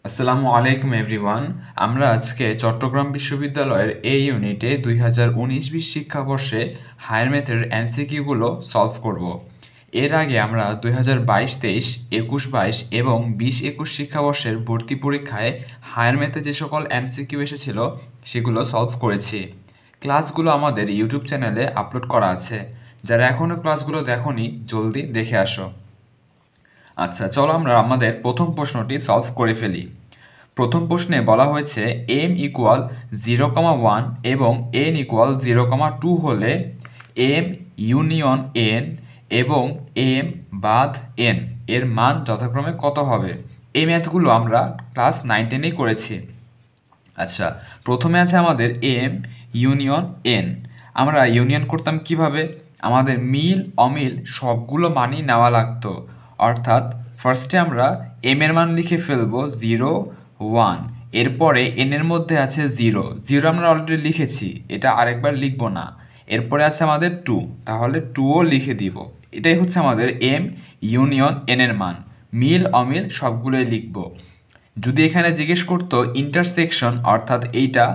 আসসালামু আলাইকুম এভরিওয়ান। আমরা আজকে চট্টগ্রাম বিশ্ববিদ্যালয়ের এই ইউনিটে 2019-20 শিক্ষাবর্ষে হায়ার ম্যাথের এমসিকিউগুলো সলভ করব। এর আগে আমরা 2022-23, 21-22 এবং 20-21 শিক্ষাবর্ষের ভর্তি পরীক্ষায় হায়ার ম্যাথে যে সকল এমসিকিউ এসেছিল সেগুলো সলভ করেছি। ক্লাসগুলো আমাদের ইউটিউব চ্যানেলে আপলোড করা আছে। যারা এখনও ক্লাসগুলো দেখোনি জলদি দেখে আসো। আচ্ছা, চলো আমরা আমাদের প্রথম প্রশ্নটি সলভ করে ফেলি। প্রথম প্রশ্নে বলা হয়েছে m ইকুয়াল 0,1 এবং n ইকুয়াল 0,2 হলে m ইউনিয়ন n এবং m বাদ n এর মান যথাক্রমে কত হবে? এই ম্যাথগুলো আমরা ক্লাস 9-10-এ করেছি। আচ্ছা, প্রথমে আছে আমাদের m ইউনিয়ন n। আমরা ইউনিয়ন করতাম কিভাবে? আমাদের মিল অমিল সবগুলো মানই নেওয়া লাগতো। অর্থাৎ ফার্স্টে আমরা m এর মান লিখে ফেলবো 0, 1। এরপরে n এর মধ্যে আছে 0 আমরা অলরেডি লিখেছি, এটা আরেকবার লিখব না। এরপরে আছে আমাদের 2, তাহলে 2ও লিখে দিব। এটাই হচ্ছে আমাদের m ইউনিয়ন n এর মান। মিল অমিল সবগুলোই লিখব। যদি এখানে জিজ্ঞেস করতো ইন্টারসেকশন অর্থাৎ এইটা,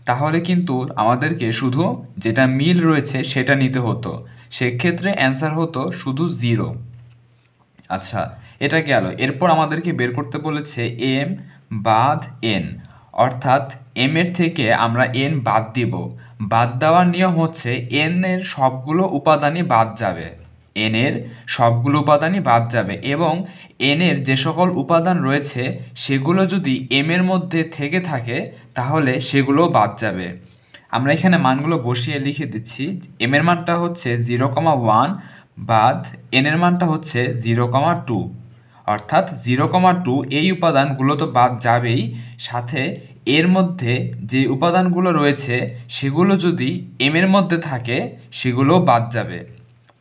তাহলে কিন্তু আমাদেরকে শুধু যেটা মিল রয়েছে সেটা নিতে হতো, সেক্ষেত্রে অ্যান্সার হতো শুধু 0। আচ্ছা, এটা গেল। এরপর আমাদেরকে বের করতে বলেছে m বাদ n, অর্থাৎ m এর থেকে আমরা n বাদ দিব। বাদ দেওয়ার নিয়ম হচ্ছে n এর সবগুলো উপাদানই বাদ যাবে। n এর সবগুলো উপাদানই বাদ যাবে এবং n এর যে সকল উপাদান রয়েছে সেগুলো যদি m এর মধ্যে থেকে থাকে তাহলে সেগুলো বাদ যাবে। আমরা এখানে মানগুলো বসিয়ে লিখে দিচ্ছি। m এর মানটা হচ্ছে 0,1 বাদ n এর মানটা হচ্ছে 0,2, অর্থাৎ 0,2 এই উপাদানগুলো তো বাদ যাবেই, সাথে এর মধ্যে যে উপাদানগুলো রয়েছে সেগুলো যদি m এর মধ্যে থাকে সেগুলো বাদ যাবে।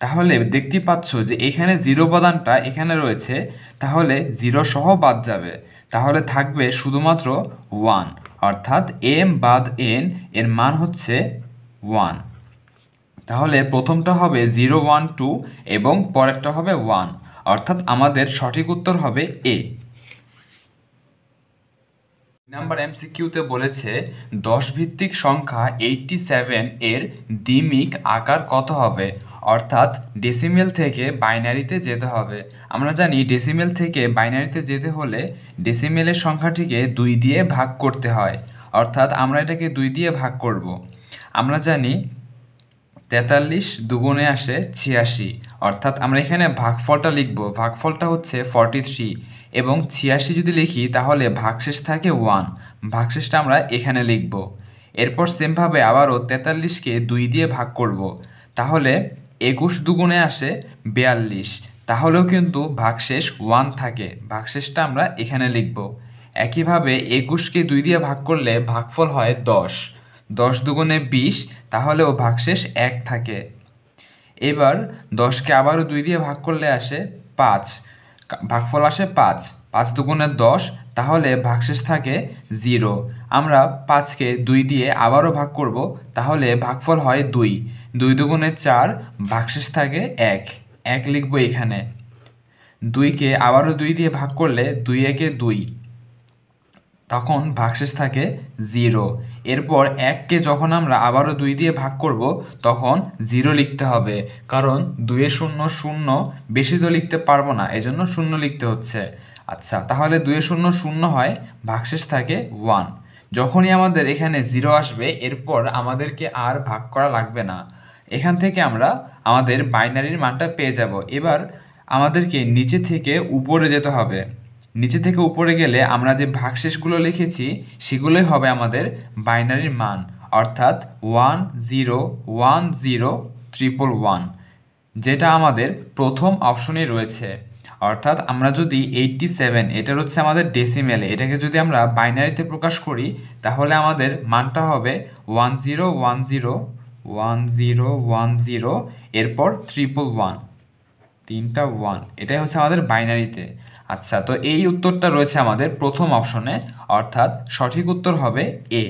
তাহলে দেখতে পাচ্ছ যে এখানে 0 উপাদানটা এখানে রয়েছে, তাহলে 0 সহ বাদ যাবে। তাহলে থাকবে শুধুমাত্র 1, অর্থাৎ m বাদ n এর মান হচ্ছে 1। তাহলে প্রথমটা হবে 0, 1, 2 এবং পরেরটা হবে 1, অর্থাৎ আমাদের সঠিক উত্তর হবে এ। নাম্বার এমসিকিউতে বলেছে 10 ভিত্তিক সংখ্যা 87 এর দ্বিমিক আকার কত হবে? অর্থাৎ ডেসিমেল থেকে বাইনারিতে যেতে হবে। আমরা জানি ডেসিমেল থেকে বাইনারিতে যেতে হলে ডেসিমেলের সংখ্যাটিকে 2 দিয়ে ভাগ করতে হয়, অর্থাৎ আমরা এটাকে 2 দিয়ে ভাগ করব। আমরা জানি 43 দুগুণে আসে 86, অর্থাৎ আমরা এখানে ভাগফলটা লিখব। ভাগফলটা হচ্ছে 43 এবং 86 যদি লিখি তাহলে ভাগশেষ থাকে 1, ভাগশেষটা আমরা এখানে লিখব। এরপর সেমভাবে আবারও 43কে 2 দিয়ে ভাগ করব, তাহলে 21 দুগুণে আসে 42, তাহলেও কিন্তু ভাগশেষ 1 থাকে, ভাগশেষটা আমরা এখানে লিখব। একইভাবে 21কে 2 দিয়ে ভাগ করলে ভাগফল হয় 10, 10 দুগুণে 20, তাহলেও ভাগশেষ 1 থাকে। এবার 10কে আবারও 2 দিয়ে ভাগ করলে আসে 5, ভাগফল আসে 5, 5 দুগুণে 10, তাহলে ভাগশেষ থাকে 0। আমরা 5কে 2 দিয়ে আবারও ভাগ করব, তাহলে ভাগফল হয় 2, 2 দুগুণে 4, ভাগশেষ থাকে 1, 1 লিখব এখানে। 2কে আবারও 2 দিয়ে ভাগ করলে 2 একে 2, তখন ভাগশেষ থাকে 0। এরপর 1কে যখন আমরা আবারও 2 দিয়ে ভাগ করব তখন 0 লিখতে হবে, কারণ 2 এ 0 0, বেশি তো লিখতে পারবো না, এজন্য 0 লিখতে হচ্ছে। আচ্ছা, তাহলে 2 এ 0 0 হয়, ভাগশেষ থাকে 1। যখনই আমাদের এখানে 0 আসবে এরপর আমাদেরকে আর ভাগ করা লাগবে না, এখান থেকে আমরা আমাদের বাইনারির মানটা পেয়ে যাব। এবার আমাদেরকে নিচে থেকে উপরে যেতে হবে। নিচে থেকে উপরে গেলে আমরা যে ভাগশেষগুলো লিখেছি সেগুলোই হবে আমাদের বাইনারির মান, অর্থাৎ 1 0 1 0 111, যেটা আমাদের প্রথম অপশনে রয়েছে। অর্থাৎ আমরা যদি 87, এটা হচ্ছে আমাদের ডেসিমেলে, এটাকে যদি আমরা বাইনারিতে প্রকাশ করি তাহলে আমাদের মানটা হবে 1010 1010, এরপর 111, 3টা 1, এটাই হচ্ছে আমাদের বাইনারিতে। আচ্ছা, তো এই উত্তরটা রয়েছে আমাদের প্রথম অপশনে, অর্থাৎ সঠিক উত্তর হবে এ।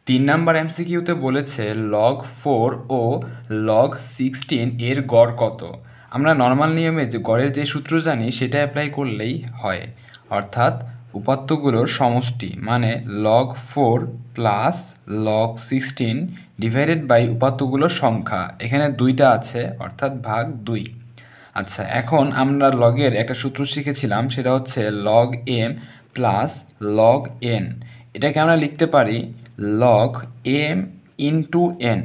3 নাম্বার এমসিকিউতে বলেছে log 4 ও log 16 এর গড় কত? আমরা নর্মাল নিয়মে যে গড়ের যে সূত্র জানি সেটা অ্যাপ্লাই করলেই হয়, অর্থাৎ উপাত্তগুলোর সমষ্টি মানে log 4 plus log 16 divided by উপাত্তগুলোর সংখ্যা, এখানে 2টা আছে অর্থাৎ ভাগ 2। আচ্ছা, এখন আমরা লগের একটা সূত্র শিখেছিলাম, সেটা হচ্ছে log m plus log n। এটাকে আমরা লিখতে পারি log m ইন্টু n,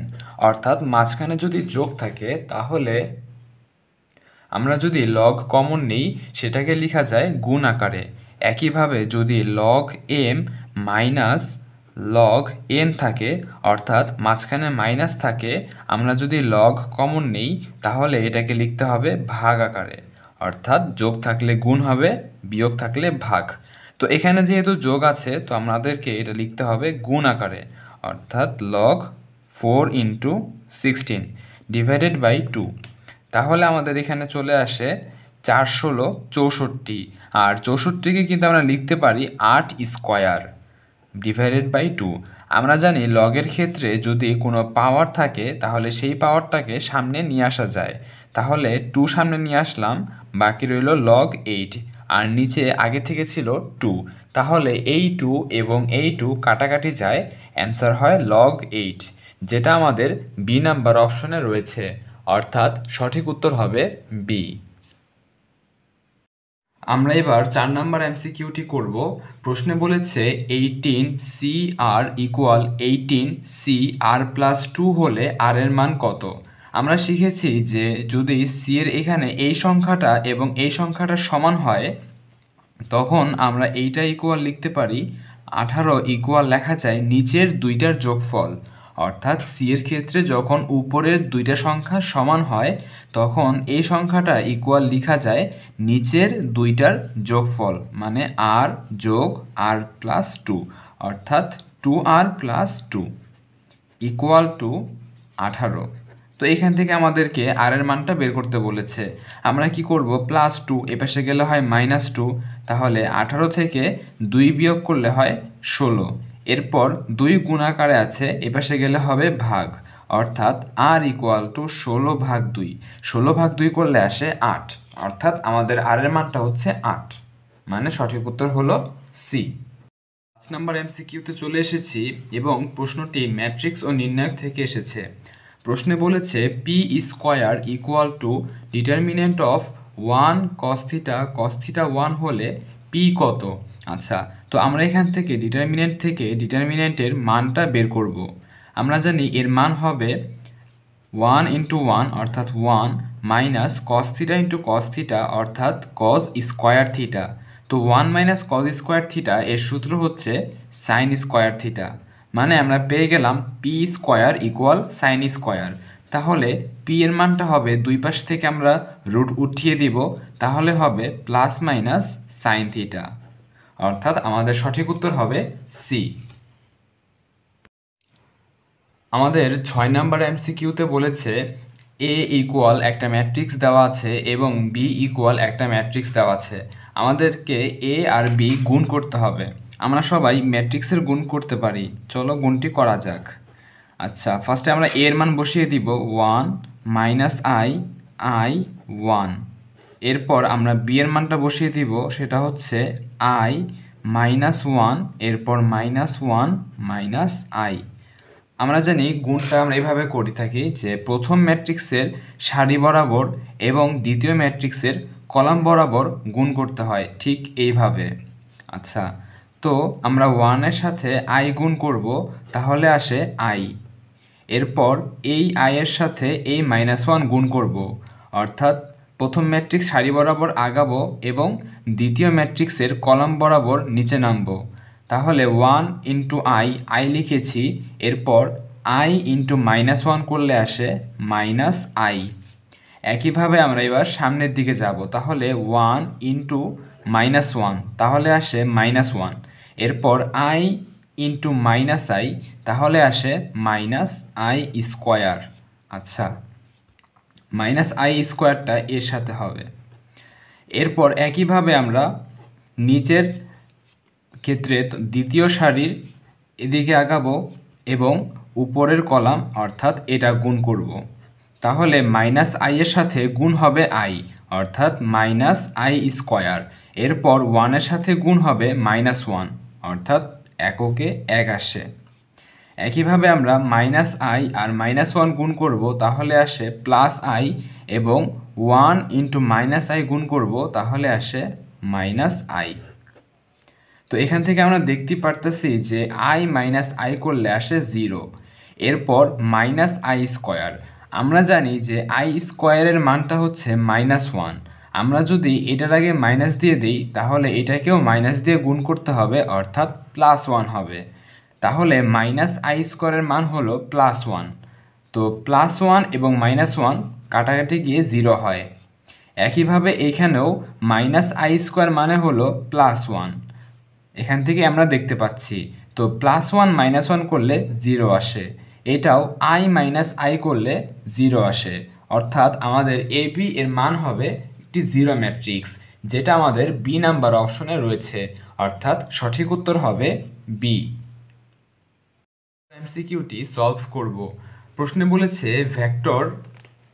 অর্থাৎ মাঝখানে যদি যোগ থাকে তাহলে আমরা যদি লগ কমন নিই সেটাকে লেখা যায় গুণ আকারে। একইভাবে যদি log m minus log n থাকে, অর্থাৎ মাঝখানে মাইনাস থাকে, আমরা যদি লগ কমন নিই তাহলে এটাকে লিখতে হবে ভাগ আকারে, অর্থাৎ যোগ থাকলে গুণ হবে, বিয়োগ থাকলে ভাগ। তো এখানে যেহেতু যোগ আছে তো আমাদেরকে এটা লিখতে হবে গুণ আকারে, অর্থাৎ log 4 ইন্টু 16 ডিভাইডেড বাই 2। তাহলে আমাদের এখানে চলে আসে 4 ষোলো 64, আর 64কে কিন্তু আমরা লিখতে পারি 8 স্কোয়ার ডিভাইডেড বাই 2। আমরা জানি লগের ক্ষেত্রে যদি কোনো পাওয়ার থাকে তাহলে সেই পাওয়ারটাকে সামনে নিয়ে আসা যায়, তাহলে 2 সামনে নিয়ে আসলাম, বাকি রইল log 8, আর নিচে আগে থেকে ছিল 2, তাহলে এই 2 এবং এই 2 কাটাকাটি যায়, অ্যান্সার হয় log 8, যেটা আমাদের বি নাম্বার অপশনে রয়েছে, অর্থাৎ সঠিক উত্তর হবে বি। আমরা এবার 4 নাম্বার এমসিকিউটি করব। প্রশ্নে বলেছে 18 CR ইকুয়াল 18 CR+2 হলে আর এর মান কত? আমরা শিখেছি যে যদি সি এর এখানে এই সংখ্যাটা এবং এই সংখ্যাটা সমান হয় তখন আমরা এইটা ইকুয়াল লিখতে পারি 18 ইকুয়াল লেখা যায় নিচের দুইটার যোগফল, অর্থাৎ সি এর ক্ষেত্রে যখন উপরের দুইটা সংখ্যা সমান হয় তখন এই সংখ্যাটা ইকুয়াল লেখা যায় নিচের দুইটার যোগফল, মানে আর যোগ আর প্লাস 2, অর্থাৎ 2r প্লাস 2 ইকুয়াল টু 18। তো এখান থেকে আমাদেরকে আর এর মানটা বের করতে বলেছে। আমরা কি করব, প্লাস 2 এপাশে গেলে হয় মাইনাস 2, তাহলে 18 থেকে 2 বিয়োগ করলে হয় 16, এরপর 2 গুণাকারে আছে, এপাশে গেলে হবে ভাগ, অর্থাৎ আর ইকুয়াল টু 16 ভাগ 2, 16 ভাগ 2 করলে আসে 8, অর্থাৎ আমাদের আর এর মানটা হচ্ছে 8, মানে সঠিক উত্তর হলো সি। 5 নম্বর এমসিকিউতে চলে এসেছি এবং প্রশ্নটি ম্যাট্রিক্স ও নির্ণায়ক থেকে এসেছে। প্রশ্নে বলেছে P square equal to determinant of 1 cos θ 1 হলে পি কত? আচ্ছা, তো আমরা এখান থেকে ডিটারমিনেন্টের মানটা বের করব। আমরা জানি এর মান হবে 1 ইন্টু 1 অর্থাৎ 1 মাইনাস cos θ ইন্টু cos θ অর্থাৎ cos স্কোয়ার থিটা। তো 1 মাইনাস cos স্কোয়ার থিটা এর সূত্র হচ্ছে সাইন স্কোয়ার থিটা, মানে আমরা পেয়ে গেলাম P square equal sine square. তাহলে পি এর মানটা হবে দুই পাশ থেকে আমরা রুট উঠিয়ে দিব, তাহলে হবে প্লাস মাইনাস সাইন থিটা, অর্থাৎ আমাদের সঠিক উত্তর হবে সি। আমাদের 6 নাম্বার এমসিকিউতে বলেছে এ ইকুয়াল একটা ম্যাট্রিক্স দেওয়া আছে এবং বি ইকুয়াল একটা ম্যাট্রিক্স দেওয়া আছে, আমাদেরকে এ আর বি গুণ করতে হবে। আমরা সবাই ম্যাট্রিক্সের গুণ করতে পারি, চলো গুণটি করা যাক। আচ্ছা, ফার্স্টে আমরা এ এর মান বসিয়ে দিব 1 মাইনাস আই 1, এরপর আমরা বি এর মানটা বসিয়ে দিব, সেটা হচ্ছে আই মাইনাস 1, এরপর মাইনাস 1 মাইনাস আই। আমরা জানি গুণটা আমরা এইভাবে করে থাকি যে প্রথম ম্যাট্রিক্সের সারি বরাবর এবং দ্বিতীয় ম্যাট্রিক্সের কলাম বরাবর গুণ করতে হয়, ঠিক এইভাবে। আচ্ছা, তো আমরা 1-এর সাথে আই গুণ করব, তাহলে আসে আই, এরপর এই আইয়ের সাথে এই -1 গুণ করব, অর্থাৎ প্রথম ম্যাট্রিক্স সারি বরাবর আগাবো এবং দ্বিতীয় ম্যাট্রিক্সের কলাম বরাবর নিচে নামবো, তাহলে 1 ইন্টু আই লিখেছি, এরপর আই ইন্টু -1 করলে আসে মাইনাস আই। একইভাবে আমরা এবার সামনের দিকে যাব, তাহলে 1 ইন্টু -1 তাহলে আসে -1, এরপর আই ইন্টু মাইনাস আই তাহলে আসে মাইনাস আই স্কোয়ার। আচ্ছা, মাইনাস আই স্কোয়ারটা এর সাথে হবে। এরপর একইভাবে আমরা নিচের ক্ষেত্রে দ্বিতীয় সারির এদিকে আগাবো এবং উপরের কলাম অর্থাৎ এটা গুণ করব, তাহলে মাইনাস আই এর সাথে গুণ হবে আই, অর্থাৎ মাইনাস আই স্কোয়ার। এরপর 1 এর সাথে গুণ হবে -1, অর্থাৎ এককে 1 আসে। একইভাবে আমরা মাইনাস আই আর -1 গুণ করব, তাহলে আসে প্লাস আই, এবং 1 ইন্টু মাইনাস আই গুণ করব, তাহলে আসে মাইনাস আই। তো এখান থেকে আমরা দেখতে পারতেছি যে আই মাইনাস আই করলে আসে 0। এরপর মাইনাস আই স্কোয়ার, আমরা জানি যে আই স্কোয়ারের মানটা হচ্ছে -1। আমরা যদি এটার আগে মাইনাস দিয়ে দিই, তাহলে এটাকেও মাইনাস দিয়ে গুণ করতে হবে, অর্থাৎ +1 হবে। তাহলে মাইনাস আই স্কোয়ারের মান হলো +1। তো +1 এবং -1 কাটাকাটি গিয়ে 0 হয়। একইভাবে এখানেও মাইনাস আই স্কোয়ার মানে হলো +1। এখান থেকে আমরা দেখতে পাচ্ছি, তো +1 -1 করলে 0 আসে। এটাও আই মাইনাস আই করলে 0 আসে, অর্থাৎ আমাদের এ বি এর মান হবে একটি 0 ম্যাট্রিক্স, যেটা আমাদের বি নাম্বার অপশনে রয়েছে, অর্থাৎ সঠিক উত্তর হবে বি। এমসিকিউটি সলভ করব। প্রশ্নে বলেছে ভেক্টর,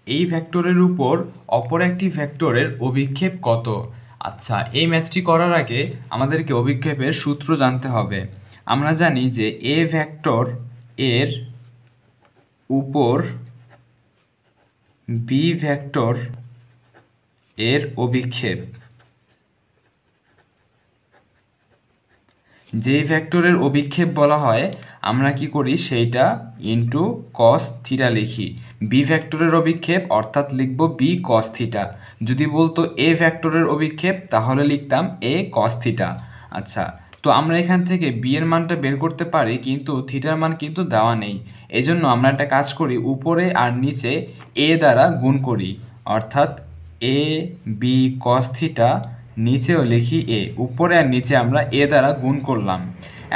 এই ভেক্টরের উপর অপর একটি ভেক্টরের অভিক্ষেপ কত। আচ্ছা, এই ম্যাথটি করার আগে আমাদেরকে অভিক্ষেপের সূত্র জানতে হবে। আমরা জানি যে এ ভেক্টর এর উপর বি ভেক্টর এর অভিক্ষেপ, যেই ভেক্টরের অভিক্ষেপ বলা হয় আমরা কি করি, সেইটা ইন্টু কস থিটা লিখি। বি ভেক্টরের অভিক্ষেপ অর্থাৎ লিখব বি কস থিটা। যদি বলতো এ ভেক্টরের অভিক্ষেপ, তাহলে লিখতাম এ কস থিটা। আচ্ছা, তো আমরা এখান থেকে বি এর মানটা বের করতে পারি, কিন্তু থিটার মান কিন্তু দেওয়া নেই। এজন্য আমরা একটা কাজ করি, উপরে আর নিচে এ দ্বারা গুণ করি, অর্থাৎ এ বি কস থিটা, নিচেও লিখি এ, উপরে আর নিচে আমরা এ দ্বারা গুণ করলাম।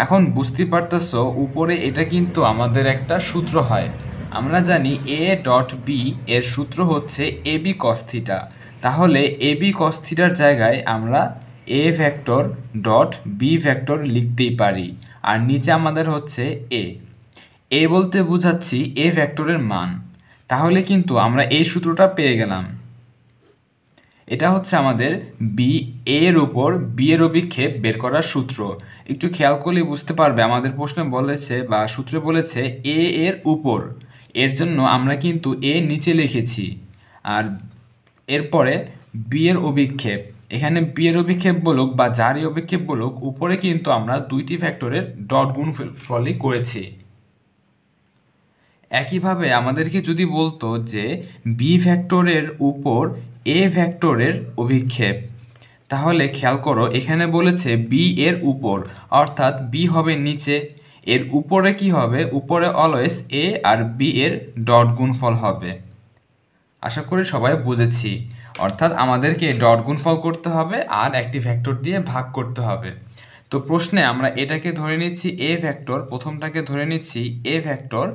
এখন বুঝতে পারতেছো, উপরে এটা কিন্তু আমাদের একটা সূত্র হয়। আমরা জানি এ ডট বি এর সূত্র হচ্ছে এ বি কস থিটা। তাহলে এ বি কস থিটার জায়গায় আমরা A vector dot B vector লিখতেই পারি, আর নিচে আমাদের হচ্ছে এ বলতে বোঝাচ্ছি এ ভেক্টরের মান। তাহলে কিন্তু আমরা এই সূত্রটা পেয়ে গেলাম। এটা হচ্ছে আমাদের বি এর উপর বি এর অভিক্ষেপ বের করার সূত্র। একটু খেয়াল করলে বুঝতে পারবে, আমাদের প্রশ্নে বলেছে বা সূত্রে বলেছে এ এর উপর, এর জন্য আমরা কিন্তু এ নিচে লিখেছি। আর এরপরে বি এর অভিক্ষেপ, এখানে বি এর অভিক্ষেপ বলুক বা যারই অভিক্ষেপ বলুক, উপরে কিন্তু আমরা দুইটি ভেক্টরের ডট গুণফলই করেছি। একইভাবে আমাদেরকে যদি বলতো যে বি ভেক্টরের উপর এ ভেক্টরের অভিক্ষেপ, তাহলে খেয়াল করো এখানে বলেছে বি এর উপর, অর্থাৎ বি হবে নিচে, এর উপরে কি হবে, উপরে অলওয়েজ এ আর বি এর ডট গুণফল হবে। আশা করি সবাই বুঝেছি, অর্থাৎ আমাদেরকে ডট গুণফল করতে হবে আর একটি ভেক্টর দিয়ে ভাগ করতে হবে। তো প্রশ্নে আমরা এটাকে ধরে নিচ্ছি এ ভেক্টর, প্রথমটাকে ধরে নিচ্ছি এ ভেক্টর,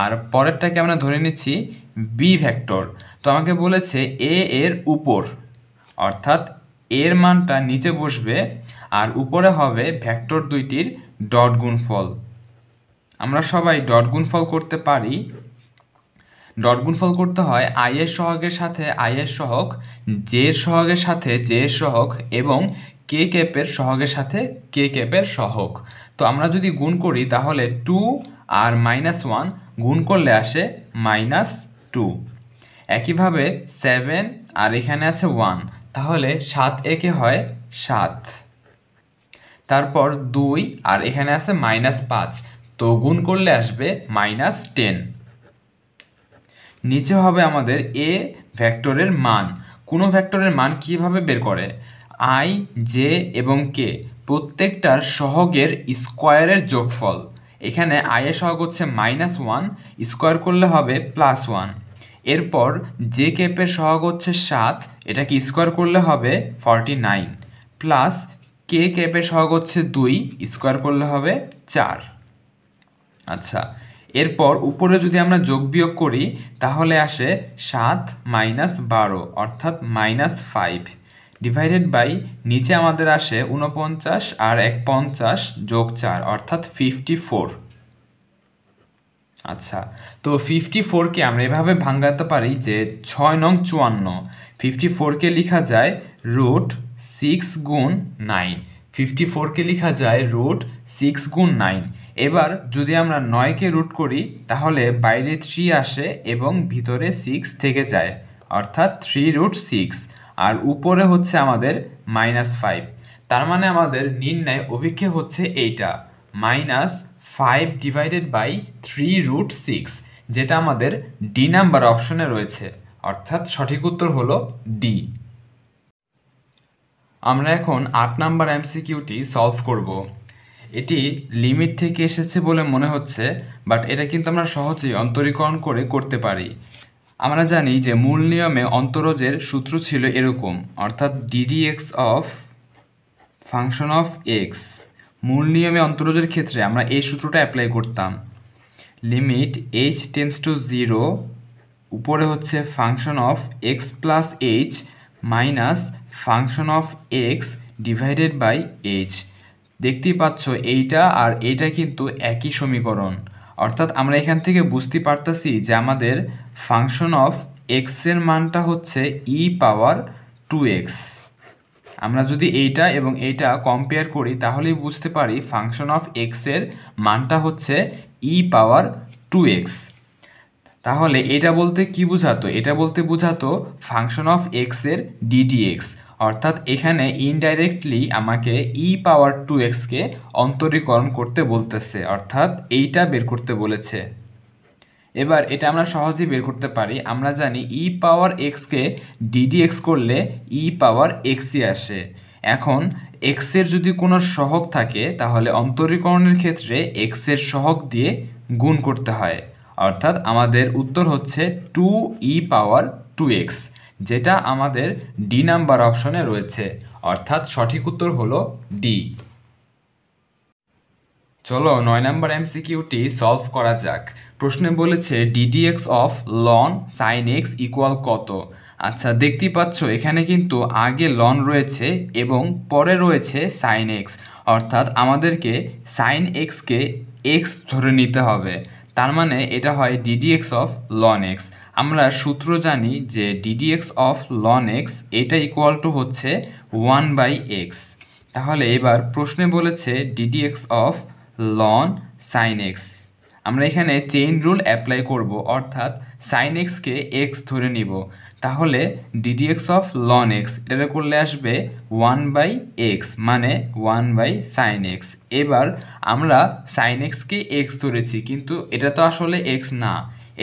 আর পরেরটাকে আমরা ধরে নিচ্ছি বি ভেক্টর। তো আমাকে বলেছে এ এর উপর, অর্থাৎ এর মানটা নিচে বসবে আর উপরে হবে ভেক্টর দুইটির ডট গুণফল। আমরা সবাই ডট গুণফল করতে পারি। ডট গুণফল করতে হয় আই এর সহগের সাথে আই এর সহগ, জে এর সহগের সাথে জে এর সহগ, এবং কে ক্যাপের সহগের সাথে কে ক্যাপের সহগ। তো আমরা যদি গুণ করি, তাহলে 2 আর -1 গুণ করলে আসে -2। একইভাবে 7 আর এখানে আছে 1, তাহলে 7 একে হয় 7। তারপর 2 আর এখানে আছে -5, তো গুণ করলে আসবে -10। নিচে হবে আমাদের এ ভেক্টরের মান। কোনো ভেক্টরের মান কিভাবে বের করে, আই জে এবং কে প্রত্যেকটার সহগের স্কোয়ারের যোগফল। এখানে আই এর সহগ হচ্ছে -1, স্কোয়ার করলে হবে +1। এরপর জে ক্যাপের সহগ হচ্ছে 7, এটাকে স্কোয়ার করলে হবে 49, প্লাস কে ক্যাপের সহগ হচ্ছে 2, স্কোয়ার করলে হবে 4। আচ্ছা, এরপর উপরে যদি আমরা যোগ বিয়োগ করি, তাহলে আসে 7 - 12, অর্থাৎ -5, ডিভাইডেড বাই নিচে আমাদের আসে 49 আর 1 50 যোগ 4, অর্থাৎ 54। আচ্ছা, তো 54কে আমরা এভাবে ভাঙাতে পারি যে 6 নং 54। 54কে লেখা যায় √6 গুণ 9। 54কে লেখা যায় √6 গুণ 9। এবার যদি আমরা 9কে রুট করি তাহলে বাইরে 3 আসে এবং ভিতরে 6 থেকে যায়, অর্থাৎ 3√6, আর উপরে হচ্ছে আমাদের -5। তার মানে আমাদের নির্ণয় অভিক্ষেপ হচ্ছে এইটা, -5/3√6, যেটা আমাদের ডি নাম্বার অপশনে রয়েছে, অর্থাৎ সঠিক উত্তর হলো ডি। আমরা এখন 8 নাম্বার এমসিকিউটি সলভ করব। এটি লিমিট থেকে এসেছে বলে মনে হচ্ছে, বাট এটা কিন্তু আমরা সহজেই অন্তরীকরণ করে করতে পারি। আমরা জানি যে মূল নিয়মে অন্তরজের সূত্র ছিল এরকম, অর্থাৎ ddx of function of x. মূল নিয়মে অন্তরজের ক্ষেত্রে আমরা এই সূত্রটা অ্যাপ্লাই করতাম। লিমিট h টেন্ডস টু 0, উপরে হচ্ছে function of x plus h minus function of x divided by h. দেখতেই পাচ্ছ এইটা আর এইটা কিন্তু একই সমীকরণ, অর্থাৎ আমরা এখান থেকে বুঝতে পারতেছি যে আমাদের ফাংশন অফ এক্সের মানটা হচ্ছে e⁻²x। আমরা যদি এইটা এবং এইটা কম্পেয়ার করি তাহলেই বুঝতে পারি ফাংশন অফ এক্সের মানটা হচ্ছে e⁻²x। তাহলে এটা বলতে কি বোঝাতো? এটা বলতে বোঝাতো ফাংশন অফ এক্সের ddx, অর্থাৎ এখানে ইনডাইরেক্টলি আমাকে e⁻²x-কে অন্তরীকরণ করতে বলতেছে, অর্থাৎ এইটা বের করতে বলেছে। এবার এটা আমরা সহজেই বের করতে পারি। আমরা জানি e⁻x-কে ddx করলে e⁻x-ই আসে। এখন x-এর যদি কোনো সহগ থাকে তাহলে অন্তরীকরণের ক্ষেত্রে x-এর সহগ দিয়ে গুণ করতে হয়, অর্থাৎ আমাদের উত্তর হচ্ছে 2e⁻²x, যেটা আমাদের ডি নাম্বার অপশনে রয়েছে, অর্থাৎ সঠিক উত্তর হলো ডি। চলো 9 নাম্বার এমসিকিউটি সলভ করা যাক। প্রশ্নে বলেছে ddx of loan sine x equal কত? আচ্ছা, দেখতেই পাচ্ছ এখানে কিন্তু আগে লন রয়েছে এবং পরে রয়েছে সাইন এক্স, অর্থাৎ আমাদেরকে সাইন এক্সকে এক্স ধরে নিতে হবে। তার মানে এটা হয় ddx অফ লন এক্স। আমরা সূত্র জানি যে ddx অফ লন এক্স এটা ইকুয়াল টু হচ্ছে 1/x। তাহলে এবার প্রশ্নে বলেছে ddx of loan sign x. আমরা এখানে চেইন রুল অ্যাপ্লাই করব, অর্থাৎ সাইন এক্সকে এক্স ধরে নিব। তাহলে ddx অফ লন এক্স এটা করলে আসবে 1/x, মানে 1/sin x। এবার আমরা সাইন এক্সকে এক্স ধরেছি, কিন্তু এটা তো আসলে এক্স না,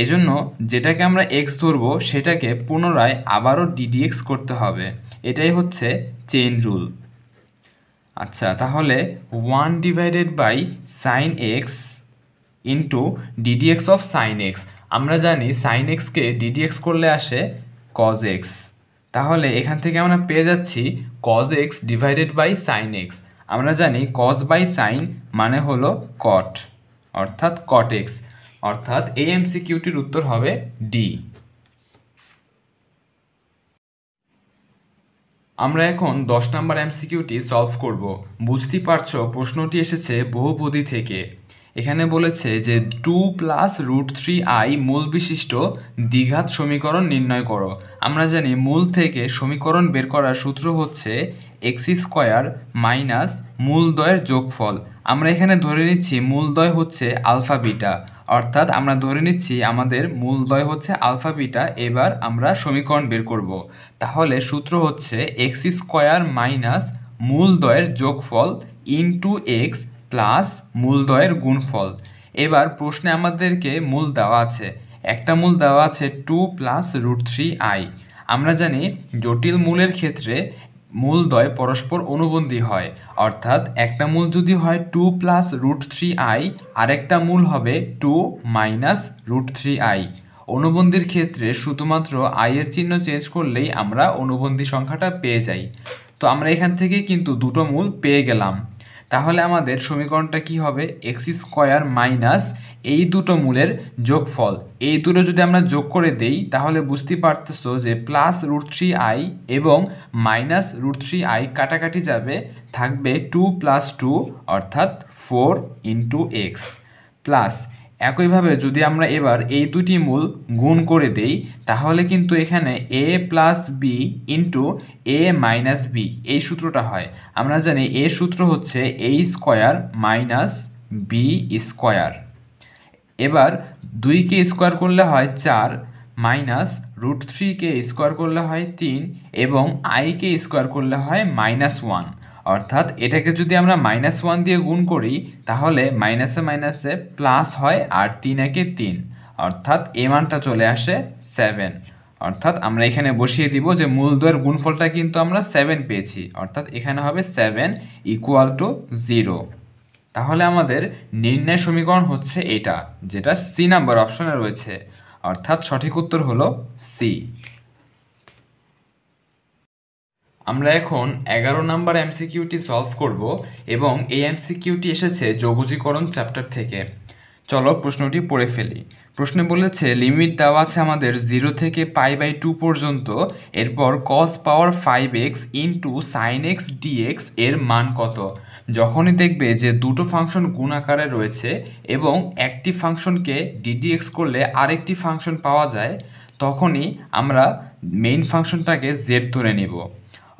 এজন্য যেটাকে আমরা এক্স ধরবো সেটাকে পুনরায় আবারও ddx করতে হবে। এটাই হচ্ছে চেইন রুল। আচ্ছা, তাহলে 1/sin x into ddx of sign x. আমরা জানি সাইন এক্সকে ddx করলে আসে cos x। তাহলে এখান থেকে আমরা পেয়ে যাচ্ছি cos x divided by sine x. আমরা জানি cos বাই সাইন মানে হলো cot, অর্থাৎ cot x, অর্থাৎ এই এমসিকিউটির উত্তর হবে ডি। আমরা এখন 10 নম্বর এমসিকিউটি সলভ করব। বুঝতেই পারছো প্রশ্নটি এসেছে বহুপদী থেকে। এখানে বলেছে যে 2 + √3i মূল বিশিষ্ট দ্বিঘাত সমীকরণ নির্ণয় করো। আমরা জানি মূল থেকে সমীকরণ বের করার সূত্র হচ্ছে x² মাইনাস মূলদ্বয়ের যোগফল। আমরা এখানে ধরে নিচ্ছি মূলদ্বয় হচ্ছে আলফা বিটা, অর্থাৎ আমরা ধরে নিচ্ছি আমাদের মূলদ্বয় হচ্ছে আলফা বিটা। এবার আমরা সমীকরণ বের করব। তাহলে সূত্র হচ্ছে x² মাইনাস মূলদ্বয়ের যোগফল ইন্টু এক্স প্লাস মূলদ্বয়ের গুণফল। এবার প্রশ্নে আমাদেরকে মূল দেওয়া আছে, একটা মূল দেওয়া আছে 2 + √3i। আমরা জানি জটিল মূলের ক্ষেত্রে মূলদ্বয় পরস্পর অনুবন্ধী হয়, অর্থাৎ একটা মূল যদি হয় 2 + √3i, আরেকটা মূল হবে 2 - √3i। অনুবন্ধীর ক্ষেত্রে শুধুমাত্র i এর চিহ্ন চেঞ্জ করলেই আমরা অনুবন্ধী সংখ্যাটা পেয়ে যাই। তো আমরা এখান থেকে কিন্তু দুটো মূল পেয়ে গেলাম। তাহলে আমাদের সমীকরণটা কি হবে? x² মাইনাস এই দুটো মূলের যোগফল, এই দুটো যদি আমরা যোগ করে দেই তাহলে বুঝতে পারতেছো যে +√3i এবং -√3i কাটাকাটি যাবে, থাকবে 2 + 2 অর্থাৎ 4 × x প্লাস একইভাবে যদি আমরা এবার এই দুটি মূল গুণ করে দেই তাহলে কিন্তু এখানে a plus B into A minus B এই সূত্রটা হয়। আমরা জানি এর সূত্র হচ্ছে a square minus B square. এবার 2কে স্কোয়ার করলে হয় 4 মাইনাস √3কে স্কোয়ার করলে হয় 3 এবং আইকে স্কোয়ার করলে হয় -1। অর্থাৎ এটাকে যদি আমরা -1 দিয়ে গুণ করি তাহলে মাইনাসে মাইনাসে প্লাস হয় আর 3 একে 3, অর্থাৎ এ মানটা চলে আসে 7। অর্থাৎ আমরা এখানে বসিয়ে দিব যে মূলদ্বয়ের গুণফলটা কিন্তু আমরা 7 পেয়েছি, অর্থাৎ এখানে হবে 7 = 0। তাহলে আমাদের নির্ণয় সমীকরণ হচ্ছে এটা, যেটা সি নাম্বার অপশনে রয়েছে, অর্থাৎ সঠিক উত্তর হলো সি। আমরা এখন 11 নাম্বার এমসিকিউটি সলভ করব এবং এই এমসিকিউটি এসেছে যোগজীকরণ চ্যাপ্টার থেকে। চলো প্রশ্নটি পড়ে ফেলি। প্রশ্নে বলেছে লিমিট দেওয়া আছে আমাদের 0 থেকে π/2 পর্যন্ত, এরপর cos পাওয়ার 5x into sin x dx এর মান কত। যখনই দেখবে যে দুটো ফাংশন গুণ আকারে রয়েছে এবং একটি ফাংশনকে ddx করলে আরেকটি ফাংশন পাওয়া যায়, তখনই আমরা মেইন ফাংশনটাকে z ধরে নিব।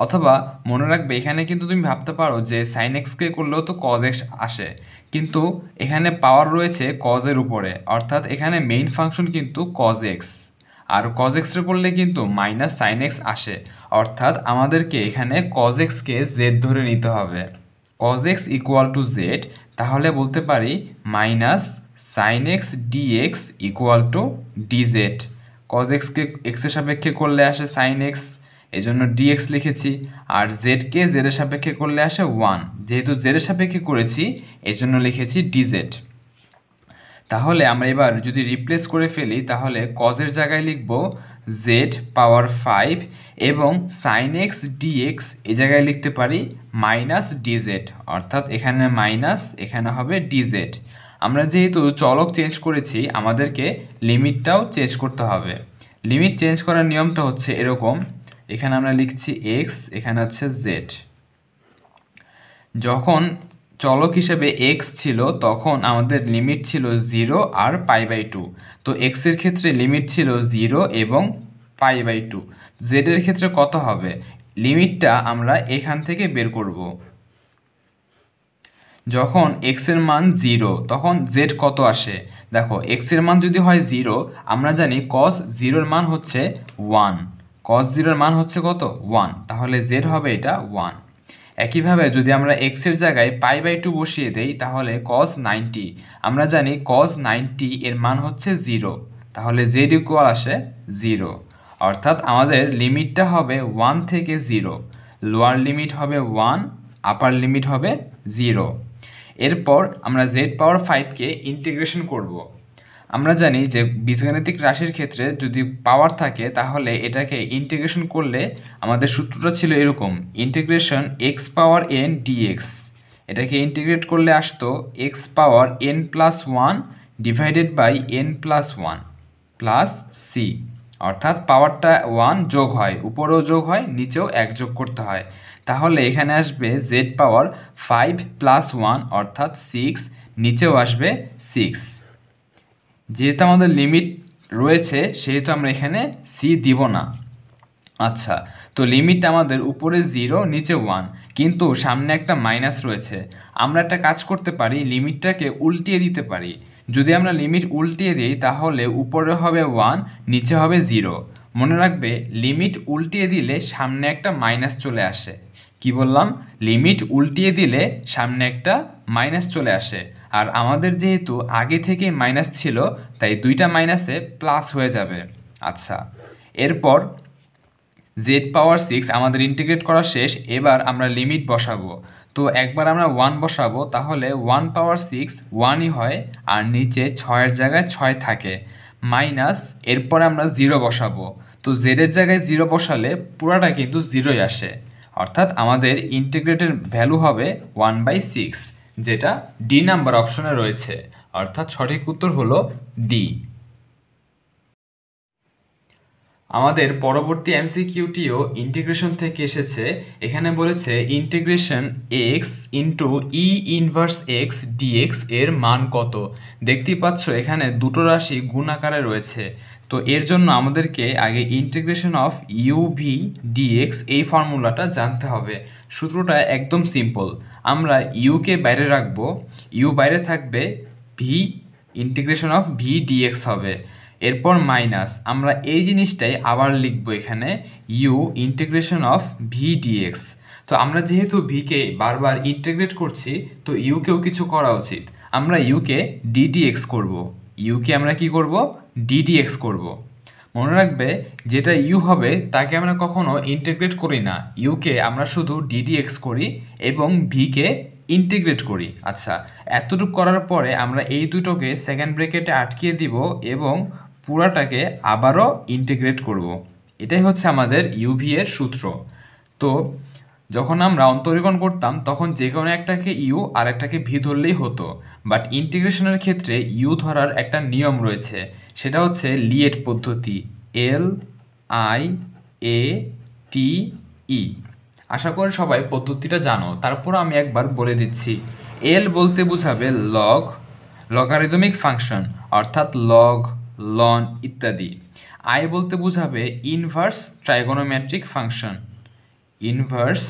অথবা মনে রাখবে এখানে কিন্তু তুমি ভাবতে পারো যে sin x কে করলেও তো cos x আসে, কিন্তু এখানে পাওয়ার রয়েছে cos এর উপরে, অর্থাৎ এখানে মেইন ফাংশন কিন্তু cos x, আর cos x এর করলে কিন্তু -sin x আসে, অর্থাৎ আমাদেরকে এখানে cos x কে z ধরে নিতে হবে। cos x = z, তাহলে বলতে পারি -sin x dx = dz। cos x কে x এর সাপেক্ষে করলে আসে sin x, এজন্য dx লিখেছি, আর z কে z এর সাপেক্ষে করলে আসে 1, যেহেতু z এর সাপেক্ষে করেছি এজন্য লিখেছি dz। তাহলে আমরা এবার যদি রিপ্লেস করে ফেলি তাহলে cos এর জায়গায় লিখব z পাওয়ার 5 এবং sin x dx এই জায়গায় লিখতে পারি -dz, অর্থাৎ এখানে মাইনাস এখানে হবে dz। আমরা যেহেতু চলক চেঞ্জ করেছি আমাদেরকে লিমিটটাও চেঞ্জ করতে হবে। লিমিট চেঞ্জ করার নিয়মটা হচ্ছে এরকম, এখানে আমরা লিখছি x, এখানে হচ্ছে z। যখন চলক হিসেবে x ছিল তখন আমাদের লিমিট ছিল 0 আর π/2, তো x এর ক্ষেত্রে লিমিট ছিল 0 এবং π/2। z এর ক্ষেত্রে কত হবে লিমিটটা আমরা এখান থেকে বের করব। যখন x এর মান 0 তখন z কত আসে, দেখো x এর মান যদি হয় 0, আমরা জানি cos 0 এর মান হচ্ছে 1, cos 0 এর মান হচ্ছে কত 1, তাহলে z হবে এটা 1। একইভাবে যদি আমরা x এর জায়গায় π/2 বসিয়ে দেই তাহলে cos 90, আমরা জানি cos 90 এর মান হচ্ছে 0, তাহলে z = আসে 0, অর্থাৎ আমাদের লিমিটটা হবে 1 থেকে 0, লোয়ার লিমিট হবে 1, আপার লিমিট হবে 0। এরপর আমরা z পাওয়ার 5 কে ইন্টিগ্রেশন করব। আমরা জানি যে বীজগাণিতিক রাশির ক্ষেত্রে যদি পাওয়ার থাকে তাহলে এটাকে ইন্টিগ্রেশন করলে আমাদের সূত্রটা ছিল এরকম, integration x power n dx। এটাকে ইন্টিগ্রেট করলে আসতো x power n+1 divided by n+1 plus c, অর্থাৎ পাওয়ারটা 1 যোগ হয়, উপরেও যোগ হয় নিচেও 1 যোগ করতে হয়। তাহলে এখানে আসবে z পাওয়ার 5 + 1 অর্থাৎ 6, নিচেও আসবে 6। যেহেতু আমাদের লিমিট রয়েছে সেহেতু আমরা এখানে সি দিব না। আচ্ছা, তো লিমিটটা আমাদের উপরে 0 নিচে 1, কিন্তু সামনে একটা মাইনাস রয়েছে। আমরা একটা কাজ করতে পারি, লিমিটটাকে উল্টিয়ে দিতে পারি। যদি আমরা লিমিট উল্টিয়ে দিই তাহলে উপরে হবে 1 নিচে হবে 0। মনে রাখবে লিমিট উল্টিয়ে দিলে সামনে একটা মাইনাস চলে আসে। কি বললাম, লিমিট উল্টিয়ে দিলে সামনে একটা মাইনাস চলে আসে, আর আমাদের যেহেতু আগে থেকে মাইনাস ছিল তাই দুইটা মাইনাসে প্লাস হয়ে যাবে। আচ্ছা, এরপর z পাওয়ার 6 আমাদের ইন্টিগ্রেট করা শেষ, এবার আমরা লিমিট বসাবো। তো একবার আমরা 1 বসাবো তাহলে 1 পাওয়ার 6 1ই হয়, আর নিচে 6 এর জায়গায় 6 থাকে, মাইনাস এরপরে আমরা 0 বসাবো। তো z এর জায়গায় 0 বসালে পুরাটা কিন্তু 0ই আসে, অর্থাৎ আমাদের ইন্টিগ্রেটের ভ্যালু হবে 1/6, যেটা ডি নাম্বার অপশনে রয়েছে, অর্থাৎ সঠিক উত্তর হলো ডি। আমাদের পরবর্তী এমসিকিউটিও ইন্টিগ্রেশন থেকে এসেছে। এখানে বলেছে ইন্টিগ্রেশন এক্স ইন্টু ই ইনভার্স এক্স ডিএক্স এর মান কত। দেখতেই পাচ্ছ এখানে দুটো রাশি গুণ আকারে রয়েছে। তো এর জন্য আমাদেরকে আগে ইন্টিগ্রেশন অফ ইউভি ডিএক্স এই ফর্মুলাটা জানতে হবে। সূত্রটা একদম সিম্পল। আমরা ইউকে বাইরে রাখবো, ইউ বাইরে থাকবে, V integration of V dx হবে। এরপর মাইনাস আমরা এই জিনিসটাই আবার লিখবো এখানে U integration of V dx. তো আমরা যেহেতু ভিকে বারবার ইন্টিগ্রেট করছি তো ইউকেও কিছু করা উচিত। আমরা ইউকে ডিডিএক্স করব, ইউকে আমরা কি করব, ডিডিএক্স করব। মনে রাখবে যেটা ইউ হবে তাকে আমরা কখনো ইন্টিগ্রেট করি না, ইউকে আমরা শুধু ডিডিএক্স করি এবং ভিকে ইন্টিগ্রেট করি। আচ্ছা, এতটুকু করার পরে আমরা এই দুটোকে সেকেন্ড ব্র্যাকেটে আটকিয়ে দিব এবং পুরাটাকে আবারও ইন্টিগ্রেট করব। এটাই হচ্ছে আমাদের ইউভি এর সূত্র। তো যখন আমরা অন্তরীকরণ করতাম তখন যে কোনো একটাকে ইউ আর একটাকে ভি ধরলেই হতো, বাট ইন্টিগ্রেশনের ক্ষেত্রে ইউ ধরার একটা নিয়ম রয়েছে, সেটা হচ্ছে লিয়েট পদ্ধতি, এল আই এ টি ই। আশা করি সবাই পদ্ধতিটা জানো, তারপর আমি একবার বলে দিচ্ছি। এল বলতে বোঝাবে লগ, লগারিদমিক ফাংশন অর্থাৎ লগ, লন ইত্যাদি। আই বলতে বোঝাবে inverse trigonometric function, inverse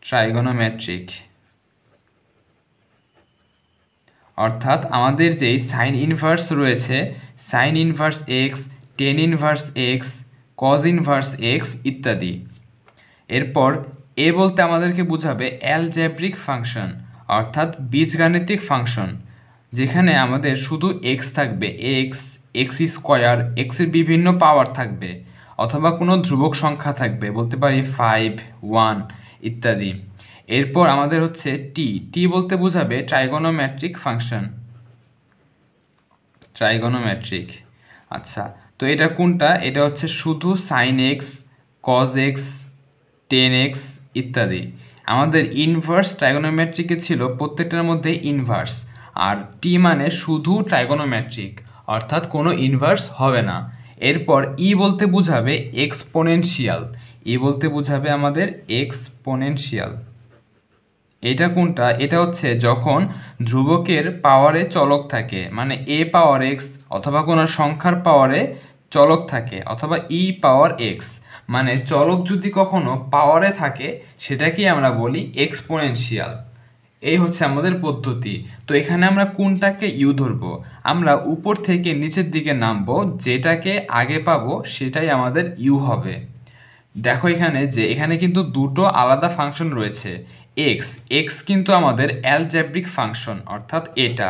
trigonometric, অর্থাৎ আমাদের যেই সাইন ইনভার্স রয়েছে, sign inverse x, ten inverse x, cos inverse x ইত্যাদি। এরপর এ বলতে আমাদেরকে বোঝাবে অ্যালজেব্রিক ফাংশন অর্থাৎ বীজগাণিতিক ফাংশন, যেখানে আমাদের শুধু এক্স থাকবে, এক্স, এক্স স্কোয়ার, এক্সের বিভিন্ন পাওয়ার থাকবে, অথবা কোনো ধ্রুবক সংখ্যা থাকবে, বলতে পারি 5, 1 ইত্যাদি। এরপর আমাদের হচ্ছে টি, টি বলতে বোঝাবে ট্রাইগোনোমেট্রিক ফাংশন, ট্রাইগোনোমেট্রিক। আচ্ছা, তো এটা কোনটা, এটা হচ্ছে শুধু sine x, cos x, tan x ইত্যাদি। আমাদের ইনভার্স ট্রাইগোনোমেট্রিকে ছিল প্রত্যেকটার মধ্যে ইনভার্স, আর টি মানে শুধু ট্রাইগোনোমেট্রিক অর্থাৎ কোনো ইনভার্স হবে না। এরপর ই বলতে বোঝাবে এক্সপোনেনশিয়াল, ই বলতে বোঝাবে আমাদের এক্সপোনেনশিয়াল। এটা কোনটা, এটা হচ্ছে যখন ধ্রুবকের পাওয়ারে চলক থাকে, মানে এ পাওয়ার এক্স অথবা কোনো সংখ্যার পাওয়ারে চলক থাকে, অথবা ই পাওয়ার এক্স, মানে চলক যদি কখনো পাওয়ারে থাকে সেটাকেই আমরা বলি এক্সপোনেনশিয়াল। এই হচ্ছে আমাদের পদ্ধতি। তো এখানে আমরা কোনটাকে ইউ ধরবো, আমরা উপর থেকে নিচের দিকে নামবো, যেটাকে আগে পাবো সেটাই আমাদের ইউ হবে। দেখো এখানে যে এখানে কিন্তু দুটো আলাদা ফাংশন রয়েছে, এক্স, এক্স কিন্তু আমাদের অ্যালজেব্রিক ফাংশন অর্থাৎ এটা।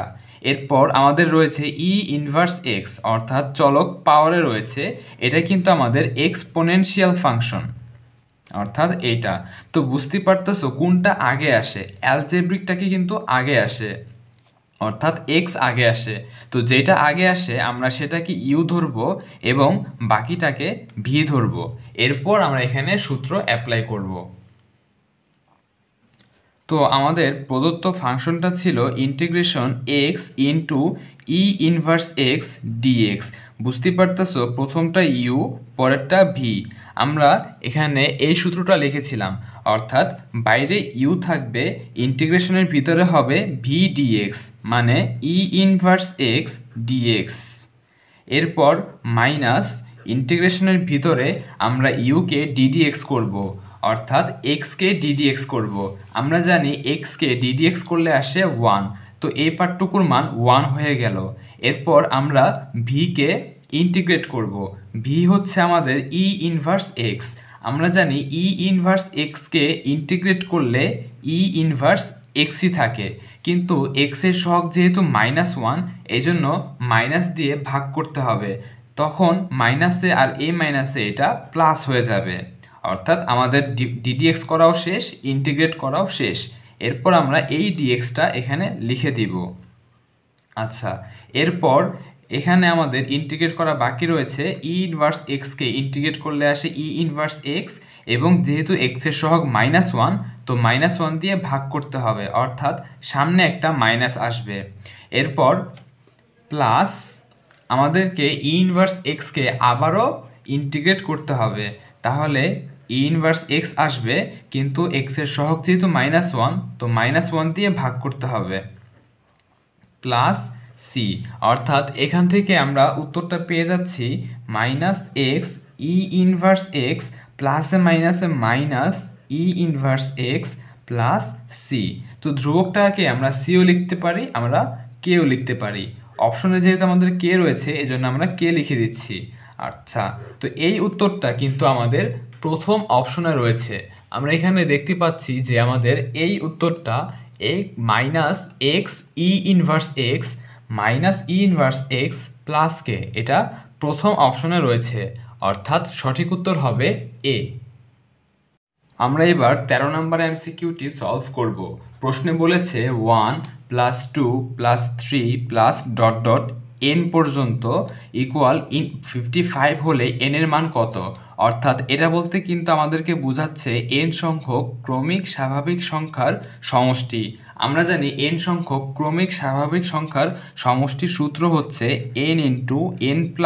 এরপর আমাদের রয়েছে ই ইনভার্স এক্স অর্থাৎ চলক পাওয়ারে রয়েছে, এটা কিন্তু আমাদের এক্সপোনেনশিয়াল ফাংশন অর্থাৎ এইটা। তো বুঝতে পারতেছো কোনটা আগে আসে, অ্যালজেব্রিকটাকে কিন্তু আগে আসে অর্থাৎ এক্স আগে আসে। তো যেটা আগে আসে আমরা সেটাকে ইউ ধরবো এবং বাকিটাকে ভি ধরবো। এরপর আমরা এখানে সূত্র অ্যাপ্লাই করব। তো আমাদের প্রদত্ত ফাংশনটা ছিল ইন্টিগ্রেশন এক্স ইন্টু ই ইনভার্স এক্স ডিএক্স। বুঝতে পারতেছো প্রথমটা ইউ পরেরটা ভি। আমরা এখানে এই সূত্রটা লিখেছিলাম, অর্থাৎ বাইরে ইউ থাকবে, ইন্টিগ্রেশনের ভিতরে হবে ভি ডিএক্স মানে ই ইনভার্স এক্স ডিএক্স। এরপর মাইনাস ইন্টিগ্রেশনের ভিতরে আমরা ইউকে ডিডিএক্স করব, অর্থাৎ এক্সকে ডিডিএক্স করব। আমরা জানি এক্সকে ডিডিএক্স করলে আসে 1, তো এই পার্টটুকুর মান 1 হয়ে গেল। এরপর আমরা ভিকে ইন্টিগ্রেট করব, ভি হচ্ছে আমাদের ই ইনভার্স এক্স। আমরা জানি ই ইনভার্স এক্সকে ইন্টিগ্রেট করলে ই ইনভার্স এক্সই থাকে, কিন্তু এক্সের সহগ যেহেতু -1 এই জন্য মাইনাস দিয়ে ভাগ করতে হবে, তখন মাইনাসে আর এ মাইনাসে এটা প্লাস হয়ে যাবে, অর্থাৎ আমাদের ডিডিএক্স করাও শেষ, ইন্টিগ্রেট করাও শেষ। এরপর আমরা এই ডিএক্সটা এখানে লিখে দিব। আচ্ছা, এরপর এখানে আমাদের ইন্টিগ্রেট করা বাকি রয়েছে ই ইনভার্স এক্সকে ইন্টিগ্রেট করলে আসে ই ইনভার্স এক্স, এবং যেহেতু এক্সের সহগ -1 তো -1 দিয়ে ভাগ করতে হবে, অর্থাৎ সামনে একটা মাইনাস আসবে। এরপর প্লাস আমাদেরকে ই ইনভার্স এক্সকে আবারও ইন্টিগ্রেট করতে হবে, তাহলে ই ইনভার্স এক্স আসবে, কিন্তু এক্সের সহগ যেহেতু -1, তো -1 দিয়ে ভাগ করতে হবে, প্লাস সি। অর্থাৎ এখান থেকে আমরা উত্তরটা পেয়ে যাচ্ছি -x ই ইনভার্স এক্স প্লাসে মাইনাসে minus E inverse x plus C. তো ধ্রুবকটাকে আমরা সিও লিখতে পারি, আমরা কেও লিখতে পারি। অপশনে যেহেতু আমাদের কে রয়েছে, এজন্য আমরা কে লিখে দিচ্ছি। আচ্ছা, তো এই উত্তরটা কিন্তু আমাদের প্রথম অপশনে রয়েছে। আমরা এখানে দেখতে পাচ্ছি যে আমাদের এই উত্তরটা মাইনাস এক্স ই inverse x minus E inverse x plus কে, এটা প্রথম অপশনে রয়েছে, অর্থাৎ সঠিক উত্তর হবে এ। আমরা এবার 13 নম্বর এমসিকিউটি সলভ করব। প্রশ্নে বলেছে 1 + 2 + 3 + n পর্যন্ত ইকুয়াল 55 হলে n এর মান কত? অর্থাৎ এটা বলতে কিন্তু আমাদেরকে বোঝাচ্ছে n সংখ্যক ক্রমিক স্বাভাবিক সংখ্যার সমষ্টি। আমরা জানি n সংখ্যক ক্রমিক স্বাভাবিক সংখ্যার সমষ্টির সূত্র হচ্ছে n × n +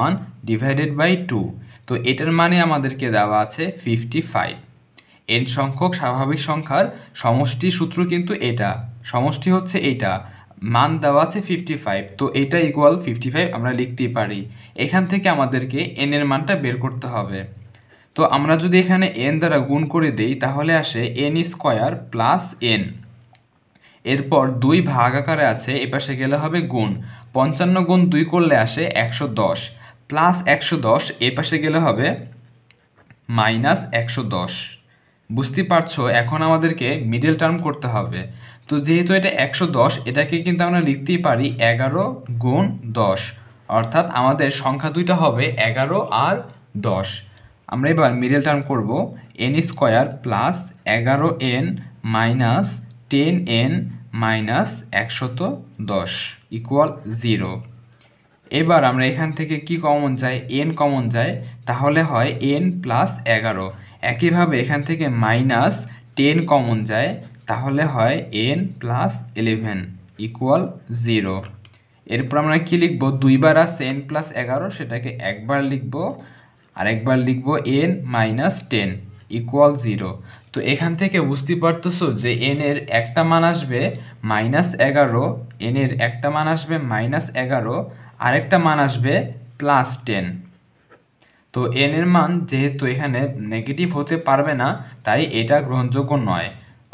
1 / 2। তো এটার মানে আমাদেরকে দেওয়া আছে 55। n সংখ্যক স্বাভাবিক সংখ্যার সমষ্টি সূত্র কিন্তু এটা, সমষ্টি হচ্ছে এইটা, মান দেওয়া আছে 55, তো এটা ইকুয়াল 55 আমরা লিখতেই পারি। এখান থেকে আমাদেরকে n এর মানটা বের করতে হবে। তো আমরা যদি এখানে n দ্বারা গুণ করে দেই, তাহলে আসে n² + n। এরপর 2 ভাগ আকারে আছে, এপাশে গেলে হবে গুণ, 55 গুণ 2 করলে আসে 110 প্লাস 110, এপাশে গেলে হবে -110। বুঝতে পারছো, এখন আমাদেরকে মিডল টার্ম করতে হবে। তো যেহেতু এটা 110, এটাকে কিন্তু আমরা লিখতেই পারি 11 গুণ 10, অর্থাৎ আমাদের সংখ্যা দুইটা হবে 11 আর 10। আমরা এবার মিডল টার্ম করব, n² + 11n - 10n - 110 ইকুয়াল 0। এবার আমরা এখান থেকে কি কমন যায়, n কমন যায়, তাহলে হয় n + 11। একইভাবে এখান থেকে -10 কমন যায়, তাহলে হয় n + 11 ইকুয়াল 0। এরপর আমরা কি লিখব, 2 বার আছে n + 11, সেটাকে একবার লিখব, আর একবার লিখব n - 10 ইকুয়াল 0। তো এখান থেকে বুঝতে পারতেছো যে n এর একটা মান আসবে -11, n এর একটা মান আসবে -11, আরেকটা মান আসবে +10। তো n এর মান যেহেতু এখানে নেগেটিভ হতে পারবে না, তাই এটা গ্রহণযোগ্য নয়,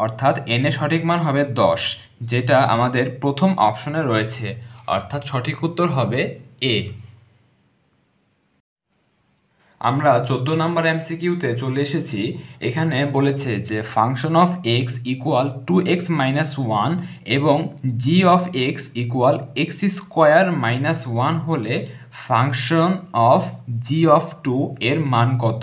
অর্থাৎ n এর সঠিক মান হবে 10, যেটা আমাদের প্রথম অপশনে রয়েছে, অর্থাৎ সঠিক উত্তর হবে এ। আমরা 14 নম্বর এমসিকিউতে চলে এসেছি। এখানে বলেছে যে function of x equal 2x - 1 এবং g of x equal x² - 1 হলে ফাংশন অফ g অফ 2 এর মান কত?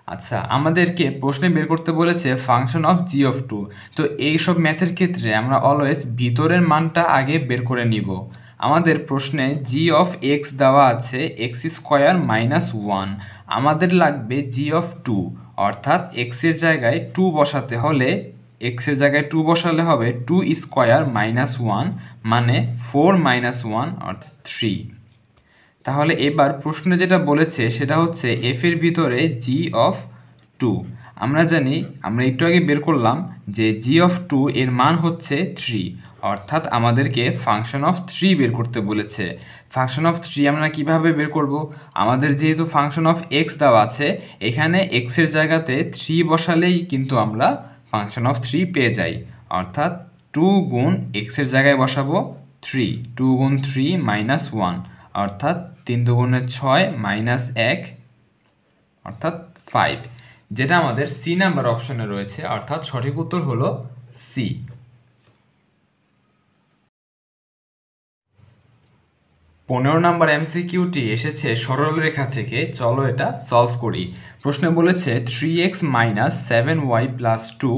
আচ্ছা, আমাদেরকে প্রশ্নে বের করতে বলেছে ফাংশন অফ g অফ 2। তো এইসব ম্যাথের ক্ষেত্রে আমরা অলওয়েজ ভিতরের মানটা আগে বের করে নিব। আমাদের প্রশ্নে g অফ x দেওয়া আছে x² - 1, আমাদের লাগবে g অফ 2, অর্থাৎ x এর জায়গায় 2 বসাতে হলে, x এর জায়গায় 2 বসালে হবে 2² - 1 মানে 4 - 1 অর্থাৎ 3। তাহলে এবার প্রশ্নে যেটা বলেছে সেটা হচ্ছে f এর ভিতরে g অফ 2। আমরা জানি, আমরা একটু আগে বের করলাম যে g অফ 2 এর মান হচ্ছে 3, অর্থাৎ আমাদেরকে ফাংশন অফ 3 বের করতে বলেছে। ফাংশন অফ 3 আমরা কিভাবে বের করব? আমাদের যেহেতু ফাংশন অফ x দেওয়া আছে, এখানে x এর জায়গাতে 3 বসালেই কিন্তু আমরা ফাংশন অফ 3 পেয়ে যাই, অর্থাৎ 2 গুণ x এর জায়গায় বসাবো 3, 2 গুণ 3 - 1, অর্থাৎ 3 দুগুণে 6 - 1 অর্থাৎ 5, যেটা আমাদের সি নাম্বার অপশনে রয়েছে, অর্থাৎ সঠিক উত্তর হলো সি। 15 নম্বর এমসিকিউটি এসেছে সরলরেখা থেকে, চলো এটা সলভ করি। প্রশ্নে বলেছে 3x - 7y + 2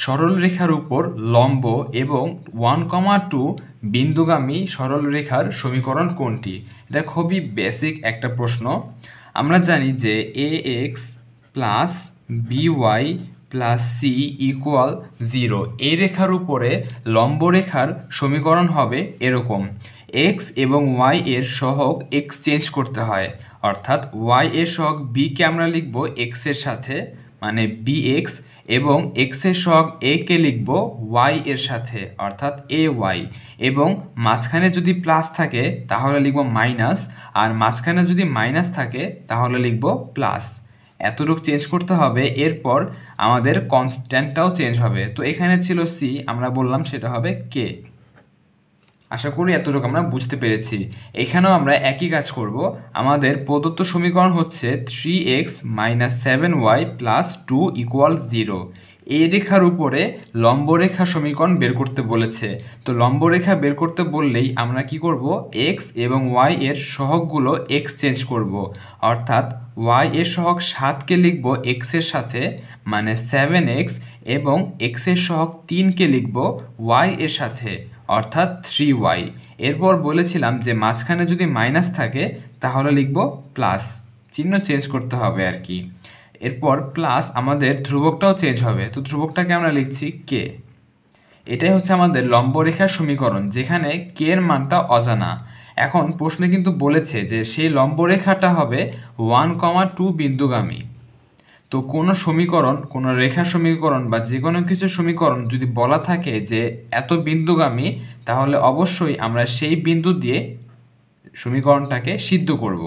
সরলরেখার উপর লম্ব এবং 1, 2 বিন্দুগামী সরলরেখার সমীকরণ কোনটি? এটা খুবই বেসিক একটা প্রশ্ন। আমরা জানি যে ax + by + c = 0। এই রেখার উপরে লম্ব রেখার সমীকরণ হবে এরকম। এক্স এবং ওয়াই এর সহগ এক্সচেঞ্জ করতে হয়, অর্থাৎ ওয়াই এর সহগ বিকে আমরা লিখব এক্স এর সাথে মানে বি এক্স, এবং এক্স এর সহগ এ কে লিখব ওয়াই এর সাথে অর্থাৎ এ ওয়াই, এবং মাঝখানে যদি প্লাস থাকে তাহলে লিখব মাইনাস, আর মাঝখানে যদি মাইনাস থাকে তাহলে লিখব প্লাস। এতটুকু চেঞ্জ করতে হবে। এরপর আমাদের কনস্ট্যান্টটাও চেঞ্জ হবে। তো এখানে ছিল সি, আমরা বললাম সেটা হবে কে। আশা করি এতটুকু আমরা বুঝতে পেরেছি। এখানেও আমরা একই কাজ করব। আমাদের প্রদত্ত সমীকরণ হচ্ছে 3x - 7y + 2 = 0। এই রেখার উপরে লম্বরেখা সমীকরণ বের করতে বলেছে। তো লম্বরেখা বের করতে বললেই আমরা কি করব, x এবং y এর সহগগুলো এক্সচেঞ্জ করব, অর্থাৎ y এর সহগ 7কে লিখব x এর সাথে মানে 7x, এবং x এর সহগ 3কে লিখব y এর সাথে অর্থাৎ 3y। এরপর বলেছিলাম যে মাঝখানে যদি মাইনাস থাকে তাহলে লিখব প্লাস, চিহ্ন চেঞ্জ করতে হবে আর কি। এরপর প্লাস আমাদের ধ্রুবকটাও চেঞ্জ হবে। তো ধ্রুবকটাকে আমরা লিখছি কে। এটাই হচ্ছে আমাদের লম্বরেখার সমীকরণ, যেখানে কে এর মানটা অজানা। এখন প্রশ্নে কিন্তু বলেছে যে সেই লম্বরেখাটা হবে 1,2 বিন্দুগামী। তো কোনো সমীকরণ, কোনো রেখা সমীকরণ বা যে কোনো কিছু সমীকরণ যদি বলা থাকে যে এত বিন্দুগামী, তাহলে অবশ্যই আমরা সেই বিন্দু দিয়ে সমীকরণটাকে সিদ্ধ করব।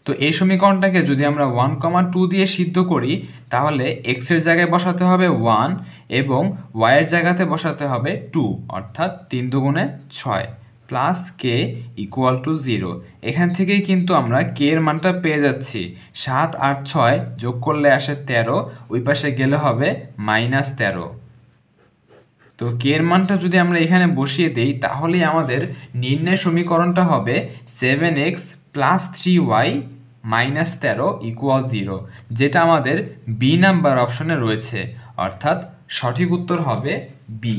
তো এই সমীকরণটাকে যদি আমরা 1,2 দিয়ে সিদ্ধ করি তাহলে x এর জায়গায় বসাতে হবে 1 এবং y এর জায়গাতে বসাতে হবে 2, অর্থাৎ 3 দুগুণে 6 প্লাস কে ইকুয়াল টু 0। এখান থেকেই কিন্তু আমরা কে এর মানটা পেয়ে যাচ্ছি। 7 আর 6 যোগ করলে আসে 13, ওই পাশে গেলে হবে -13। তো কে এর মানটা যদি আমরা এখানে বসিয়ে দেই তাহলেই আমাদের নির্ণয় সমীকরণটা হবে 7x + 3y - 13 = 0, যেটা আমাদের বি নাম্বার অপশনে রয়েছে, অর্থাৎ সঠিক উত্তর হবে বি।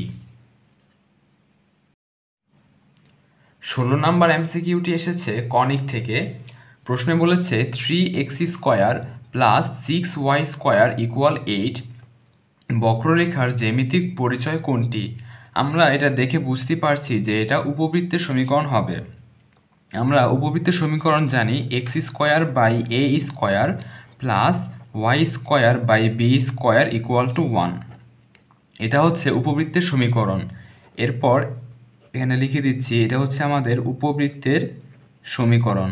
16 নম্বর এমসিকিউটি এসেছে কনিক থেকে। প্রশ্নে বলেছে 3x² + 6y² = 8 বক্ররেখার জ্যামিতিক পরিচয় কোনটি? আমরা এটা দেখে বুঝতে পারছি যে এটা উপবৃত্তের সমীকরণ হবে। আমরা উপবৃত্তের সমীকরণ জানি x² / a² + y² / b² = 1। এটা হচ্ছে উপবৃত্তের সমীকরণ। এরপর এখানে লিখে দিচ্ছি এটা হচ্ছে আমাদের উপবৃত্তের সমীকরণ।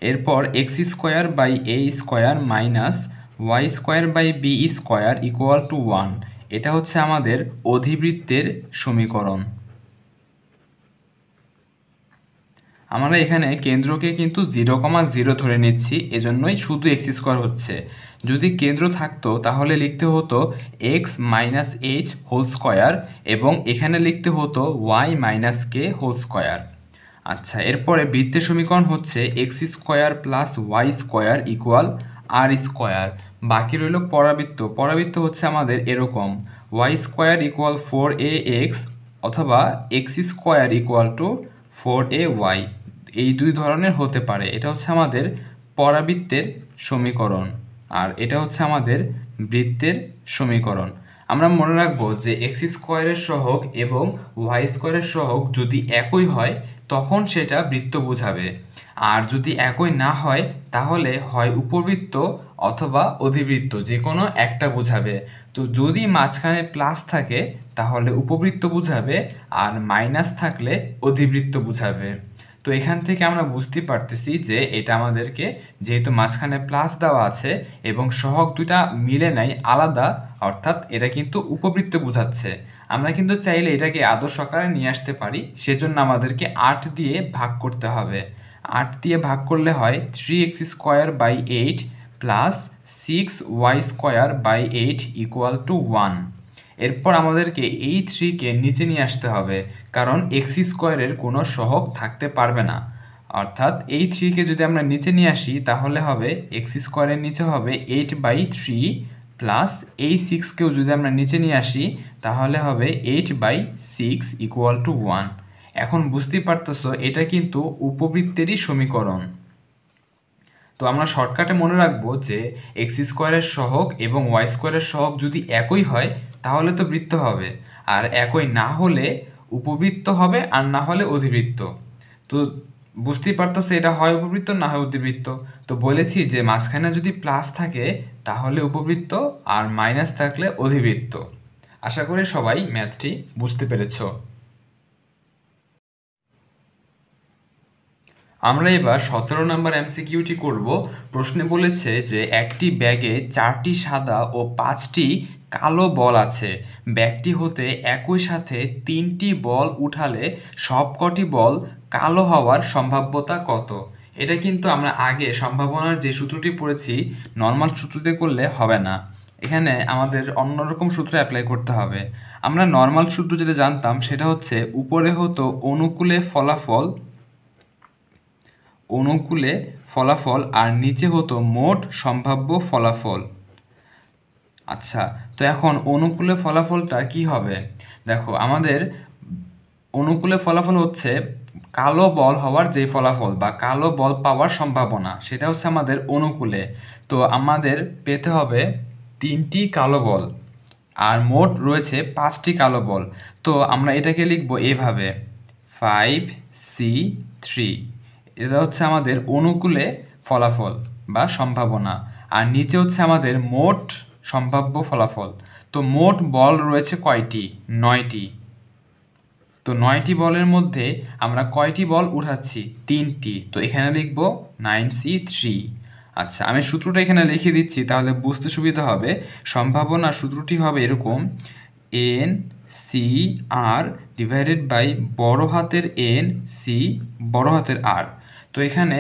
এরপর x² / a² - y² / b² = 1, এটা হচ্ছে আমাদের অধিবৃত্তের সমীকরণ। আমরা এখানে কেন্দ্রকে কিন্তু 0,0 ধরে নিচ্ছি, এজন্যই শুধু x² হচ্ছে। যদি কেন্দ্র থাকতো তাহলে লিখতে হতো x - h² এবং এখানে লিখতে হতো y - k²। আচ্ছা, এরপরে বৃত্তের সমীকরণ হচ্ছে x² + y² = r²। বাকি রইল পরাবৃত্ত। পরাবৃত্ত হচ্ছে আমাদের এরকম y² = 4ax অথবা x² = 4ay, এই দুই ধরনের হতে পারে। এটা হচ্ছে আমাদের পরাবৃত্তের সমীকরণ, আর এটা হচ্ছে আমাদের বৃত্তের সমীকরণ। আমরা মনে রাখবো যে x² এর সহগ এবং y² এর সহগ যদি একই হয় তখন সেটা বৃত্ত বোঝাবে, আর যদি একই না হয় তাহলে হয় উপবৃত্ত অথবা অধিবৃত্ত, যে কোনো একটা বোঝাবে। তো যদি মাঝখানে প্লাস থাকে তাহলে উপবৃত্ত বোঝাবে, আর মাইনাস থাকলে অধিবৃত্ত বোঝাবে। তো এখান থেকে আমরা বুঝতে পারতেছি যে এটা আমাদেরকে, যেহেতু মাঝখানে প্লাস দেওয়া আছে এবং সহগ দুটা মিলে নাই, আলাদা, অর্থাৎ এটা কিন্তু উপবৃত্ত বোঝাচ্ছে। আমরা কিন্তু চাইলে এটাকে আদর্শ আকারে নিয়ে আসতে পারি, সেজন্য আমাদেরকে 8 দিয়ে ভাগ করতে হবে। 8 দিয়ে ভাগ করলে হয় 3x² / 8 + 6y² / 8 = 1। এরপর আমাদেরকে এই 3কে নিচে নিয়ে আসতে হবে, কারণ x² এর কোনো সহগ থাকতে পারবে না। অর্থাৎ এই 3কে যদি আমরা নিচে নিয়ে আসি তাহলে হবে x² এর নিচে হবে 8/3 প্লাস এই 6কেও যদি আমরা নিচে নিয়ে আসি তাহলে হবে 8/6 = 1। এখন বুঝতেই পারতেছো এটা কিন্তু উপবৃত্তেরই সমীকরণ। তো আমরা শর্টকাটে মনে রাখবো যে x² এর সহগ এবং y² এর সহগ যদি একই হয় তাহলে তো বৃত্ত হবে, আর একই না হলে উপবৃত্ত হবে আর না হলে অধিবৃত্ত। তো বুঝতেই পারতেছে এটা হয় উপবৃত্ত না হয় অধিবৃত্ত। তো বলেছি যে মাঝখানে যদি প্লাস থাকে তাহলে উপবৃত্ত আর মাইনাস থাকলে অধিবৃত্ত। আশা করি সবাই ম্যাথটি বুঝতে পেরেছো। আমরা এবার 17 নম্বর এমসিকিউটি করব। প্রশ্নে বলেছে যে একটি ব্যাগে 4টি সাদা ও 5টি কালো বল আছে। ব্যাগটি হতে একই সাথে 3টি বল উঠালে সবকটি বল কালো হওয়ার সম্ভাব্যতা কত? এটা কিন্তু আমরা আগে সম্ভাবনার যে সূত্রটি পড়েছি নর্মাল সূত্রতে করলে হবে না, এখানে আমাদের অন্যরকম সূত্র অ্যাপ্লাই করতে হবে। আমরা নর্মাল সূত্র যেটা জানতাম সেটা হচ্ছে উপরে হতো অনুকূলে ফলাফল আর নিচে হতো মোট সম্ভাব্য ফলাফল। আচ্ছা, তো এখন অনুকূলে ফলাফলটা কি হবে? দেখো, আমাদের অনুকূলে ফলাফল হচ্ছে কালো বল হওয়ার যে ফলাফল বা কালো বল পাওয়ার সম্ভাবনা, সেটা হচ্ছে আমাদের অনুকূলে। তো আমাদের পেতে হবে 3টি কালো বল আর মোট রয়েছে 5টি কালো বল। তো আমরা এটাকে লিখব এভাবে 5C3। এটা হচ্ছে আমাদের অনুকূলে ফলাফল বা সম্ভাবনা, আর নিচে হচ্ছে আমাদের মোট সম্ভাব্য ফলাফল। তো মোট বল রয়েছে কয়টি? 9টি। তো 9টি বলের মধ্যে আমরা কয়টি বল উঠাচ্ছি? 3টি। তো এখানে লিখব 9C3। আচ্ছা, আমি সূত্রটা এখানে লিখে দিচ্ছি তাহলে বুঝতে সুবিধা হবে। সম্ভাবনা সূত্রটি হবে এরকম, NCR ডিভাইডেড বাই বড় হাতের N C বড় হাতের R। তো এখানে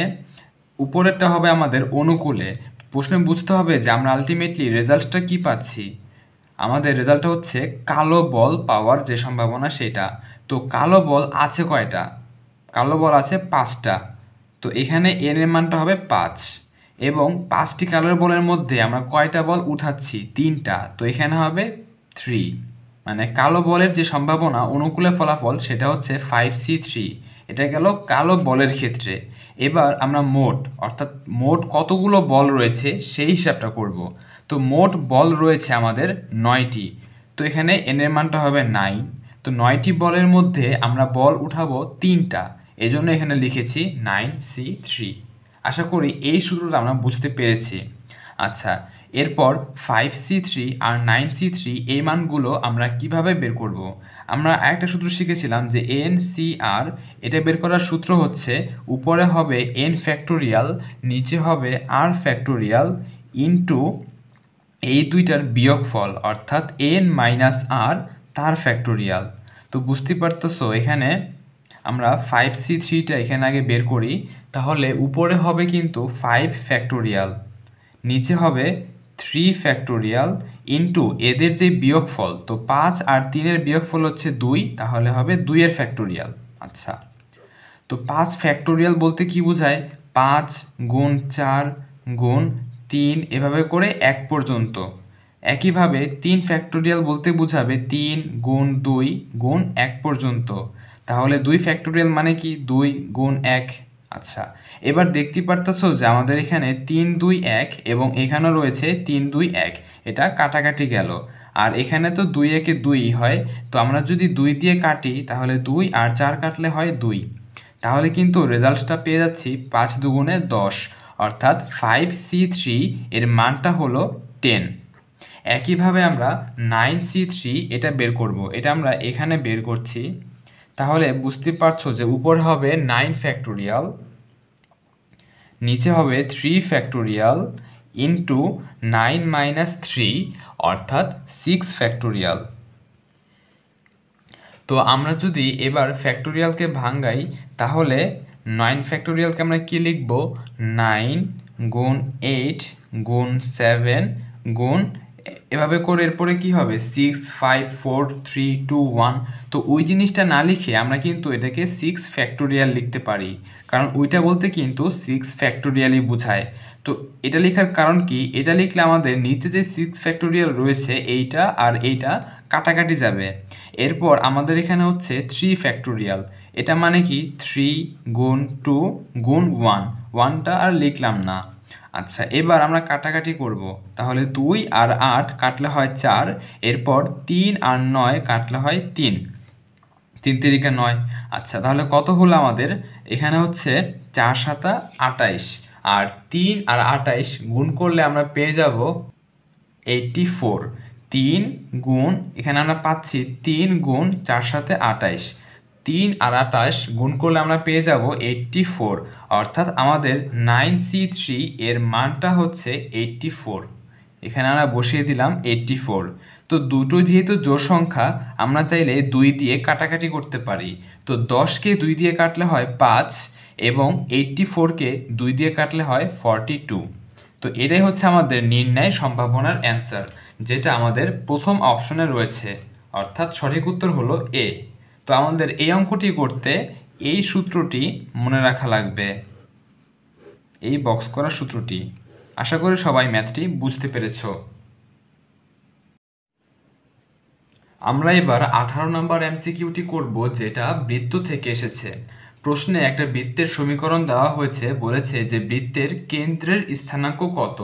উপরেরটা হবে আমাদের অনুকূলে। প্রশ্নে বুঝতে হবে যে আমরা আলটিমেটলি রেজাল্টটা কি পাচ্ছি। আমাদের রেজাল্টটা হচ্ছে কালো বল পাওয়ার যে সম্ভাবনা সেটা। তো কালো বল আছে কয়টা? কালো বল আছে 5টা। তো এখানে এন এর মানটা হবে 5 এবং 5টি কালো বলের মধ্যে আমরা কয়টা বল উঠাচ্ছি? 3টা। তো এখানে হবে 3, মানে কালো বলের যে সম্ভাবনা অনুকূলে ফলাফল সেটা হচ্ছে 5C3। এটা গেল কালো বলের ক্ষেত্রে। এবার আমরা মোট, অর্থাৎ মোট কতগুলো বল রয়েছে সেই হিসাবটা করব। তো মোট বল রয়েছে আমাদের 9টি। তো এখানে এন এর মানটা হবে 9। তো 9টি বলের মধ্যে আমরা বল উঠাবো 3টা, এজন্য এখানে লিখেছি 9C3। আশা করি এই সূত্রটা আমরা বুঝতে পেরেছি। আচ্ছা, এরপর 5C3 আর 9C3 এই মানগুলো আমরা কিভাবে বের করব? আমরা আরেকটা সূত্র শিখেছিলাম যে NCR, এটা বের করার সূত্র হচ্ছে উপরে হবে n ফ্যাক্টোরিয়াল, নিচে হবে r ফ্যাক্টোরিয়াল ইন্টু এই দুইটার বিয়োগফল অর্থাৎ n মাইনাস r তার ফ্যাক্টোরিয়াল। তো বুঝতে পারতেছো এখানে আমরা 5C3টা এখানে আগে বের করি, তাহলে উপরে হবে কিন্তু 5 ফ্যাক্টোরিয়াল, নিচে হবে 3 ফ্যাক্টোরিয়াল ইন্টু এদের যে বিয়োগফল, তো 5 আর 3-এর বিয়োগফল হচ্ছে 2, তাহলে হবে 2-এর ফ্যাক্টোরিয়াল। আচ্ছা, তো 5 ফ্যাক্টোরিয়াল বলতে কি বোঝায়? 5 গুণ 4 গুণ 3 এভাবে করে 1 পর্যন্ত। একইভাবে 3 ফ্যাক্টোরিয়াল বলতে বোঝাবে 3 গুণ 2 গুণ 1 পর্যন্ত। তাহলে 2 ফ্যাক্টোরিয়াল মানে কি? 2 গুণ 1। আচ্ছা, এবার দেখতে পারতেছো যে আমাদের এখানে 3 2 1 এবং এখানেও রয়েছে 3 2 1, এটা কাটাকাটি গেল। আর এখানে তো 2 1-এ 2 হয়, তো আমরা যদি 2 দিয়ে কাটি তাহলে 2 আর 4 কাটলে হয় 2। তাহলে কিন্তু রেজাল্টটা পেয়ে যাচ্ছি 5 দুগুণে 10, অর্থাৎ 5C3 এর মানটা হলো 10। একইভাবে আমরা 9C3 এটা বের করব, এটা আমরা এখানে বের করছি। তাহলে বুঝতে পারছো যে উপর হবে 9 ফ্যাক্টোরিয়াল, নিচে হবে 3 ফ্যাক্টোরিয়াল ইন্টু 9 মাইনাস 3 অর্থাৎ 6 ফ্যাক্টোরিয়াল। তো আমরা যদি এবার ফ্যাক্টোরিয়ালকে ভাঙাই তাহলে 9 ফ্যাক্টোরিয়ালকে আমরা কি লিখব? 9 গুণ 8 গুণ 7 গুণ এভাবে করে এরপরে কি হবে? 6 5 4 3 2 1। তো ওই জিনিসটা না লিখে আমরা কিন্তু এটাকে 6 ফ্যাক্টোরিয়াল লিখতে পারি, কারণ ওইটা বলতে কিন্তু 6 ফ্যাক্টোরিয়ালই বোঝায়। তো এটা লেখার কারণ কি? এটা লিখলে আমাদের নিচে যে 6 ফ্যাক্টোরিয়াল রয়েছে এইটা আর এইটা কাটাকাটি যাবে। এরপর আমাদের এখানে হচ্ছে 3 ফ্যাক্টোরিয়াল, এটা মানে কি 3 গুণ 2 গুণ 1, 1টা আর লিখলাম না। আচ্ছা, এবার আমরা কাটাকাটি করব, তাহলে 2 আর 8 কাটলে হয় 4, এরপর 3 আর 9 কাটলে হয় 3। 3 তিরিকে 9। আচ্ছা, তাহলে কত হলো আমাদের? এখানে হচ্ছে 4 সাতা 28, আর 3 আর 28 গুণ করলে আমরা পেয়ে যাব 84। 3 গুণ, এখানে আমরা পাচ্ছি 3 গুণ 4 সাথে 28, 3 আর 28 গুণ করলে আমরা পেয়ে যাব 84, অর্থাৎ আমাদের 9C3 এর মানটা হচ্ছে 84। এখানে আমরা বসিয়ে দিলাম 84। তো দুটো যেহেতু জোড় সংখ্যা, আমরা চাইলে 2 দিয়ে কাটাকাটি করতে পারি। তো 10কে 2 দিয়ে কাটলে হয় 5 এবং 84কে 2 দিয়ে কাটলে হয় 42। তো এটাই হচ্ছে আমাদের নির্ণয় সম্ভাবনার অ্যান্সার, যেটা আমাদের প্রথম অপশনে রয়েছে, অর্থাৎ সঠিক উত্তর হলো এ। তো আমাদের এই অঙ্কটি করতে এই সূত্রটি মনে রাখা লাগবে, এই বক্স করা সূত্রটি। আশা করি সবাই ম্যাথটি বুঝতে পেরেছো। আমরা এবার 18 নম্বর এমসিকিউটি করব, যেটা বৃত্ত থেকে এসেছে। প্রশ্নে একটা বৃত্তের সমীকরণ দেওয়া হয়েছে, বলেছে যে বৃত্তের কেন্দ্রের স্থানাঙ্ক কত।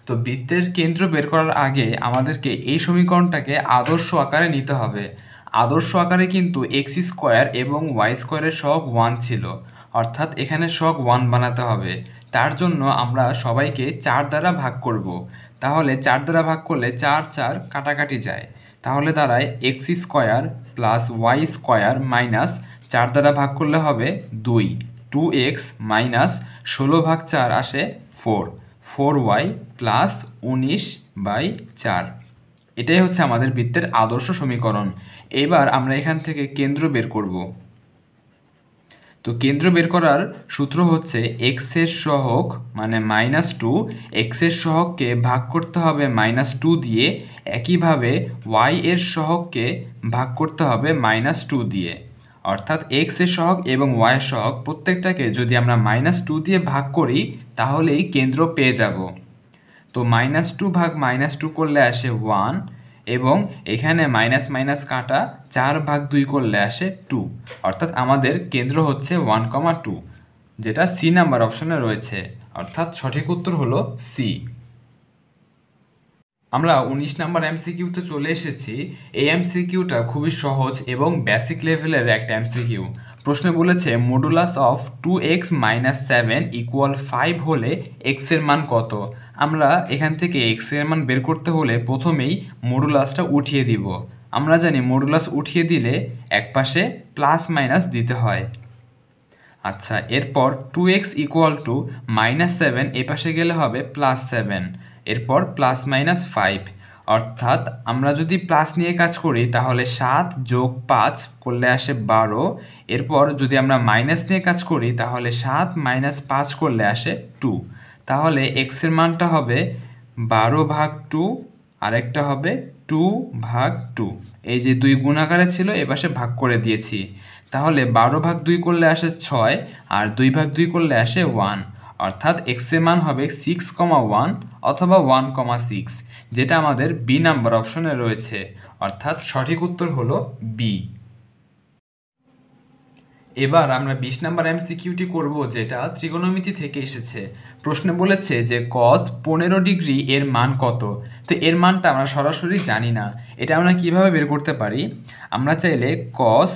তো বৃত্তের কেন্দ্র বের করার আগে আমাদেরকে এই সমীকরণটাকে আদর্শ আকারে নিতে হবে। আদর্শ আকারে কিন্তু এক্স স্কোয়ার এবং ওয়াই স্কোয়ারের সহগ 1 ছিল, অর্থাৎ এখানে সহগ 1 বানাতে হবে। তার জন্য আমরা সবাইকে 4 দ্বারা ভাগ করব। তাহলে 4 দ্বারা ভাগ করলে 4 4 কাটাকাটি যায়, তাহলে দাঁড়ায় x square plus y square minus 4 দ্বারা ভাগ করলে হবে 2, 2x মাইনাস 16/4 আসে 4, 4y প্লাস 19/4। এটাই হচ্ছে আমাদের বৃত্তের আদর্শ সমীকরণ। এবার আমরা এখান থেকে কেন্দ্র বের করব। তো কেন্দ্র বের করার সূত্র হচ্ছে এক্সের সহগ মানে -2, এক্সের সহগকে ভাগ করতে হবে -2 দিয়ে, একইভাবে ওয়াই এর সহগকে ভাগ করতে হবে -2 দিয়ে। অর্থাৎ এক্সের সহগ এবং ওয়াই এর সহগ প্রত্যেকটাকে যদি আমরা -2 দিয়ে ভাগ করি তাহলেই কেন্দ্র পেয়ে যাব। তো -2 ভাগ -2 করলে আসে 1, এবং এখানে মাইনাস মাইনাস কাটা 4/2 করলে আসে 2, অর্থাৎ আমাদের কেন্দ্র হচ্ছে 1,2, যেটা সি নাম্বার অপশনে রয়েছে, অর্থাৎ সঠিক উত্তর হলো সি। আমরা 19 নাম্বার এমসিকিউতে চলে এসেছি। এই এমসিকিউটা খুবই সহজ এবং বেসিক লেভেলের একটা এমসিকিউ। প্রশ্নে বলেছে মডুলাস অফ 2x - 7 = 5 হলে x এর মান কত। আমরা এখান থেকে x এর মান বের করতে হলে প্রথমেই মডুলাসটা উঠিয়ে দিব। আমরা জানি মডুলাস উঠিয়ে দিলে একপাশে প্লাস মাইনাস দিতে হয়। আচ্ছা, এরপর 2x = -7, এ পাশে গেলে হবে +7, এরপর +-5, অর্থাৎ আমরা যদি প্লাস নিয়ে কাজ করি তাহলে 7 + 5 করলে আসে 12, এরপর যদি আমরা মাইনাস নিয়ে কাজ করি তাহলে 7 - 5 করলে আসে 2। তাহলে x এর মানটা হবে 12/2, আরেকটা হবে 2/2। এই যে 2 গুণ আকারে ছিল, এপাশে ভাগ করে দিয়েছি। তাহলে 12/2 করলে আসে 6, আর 2/2 করলে আসে 1, অর্থাৎ x এর মান হবে 6,1 অথবা 1,6, যেটা আমাদের বি নাম্বার অপশনে রয়েছে, অর্থাৎ সঠিক উত্তর হলো বি। এবার আমরা 20 নাম্বার এমসিকিউটি করব, যেটা ত্রিকোণমিতি থেকে এসেছে। প্রশ্নে বলেছে যে cos 15 ডিগ্রি এর মান কত। তো এর মানটা আমরা সরাসরি জানি না, এটা আমরা কিভাবে বের করতে পারি? আমরা চাইলে cos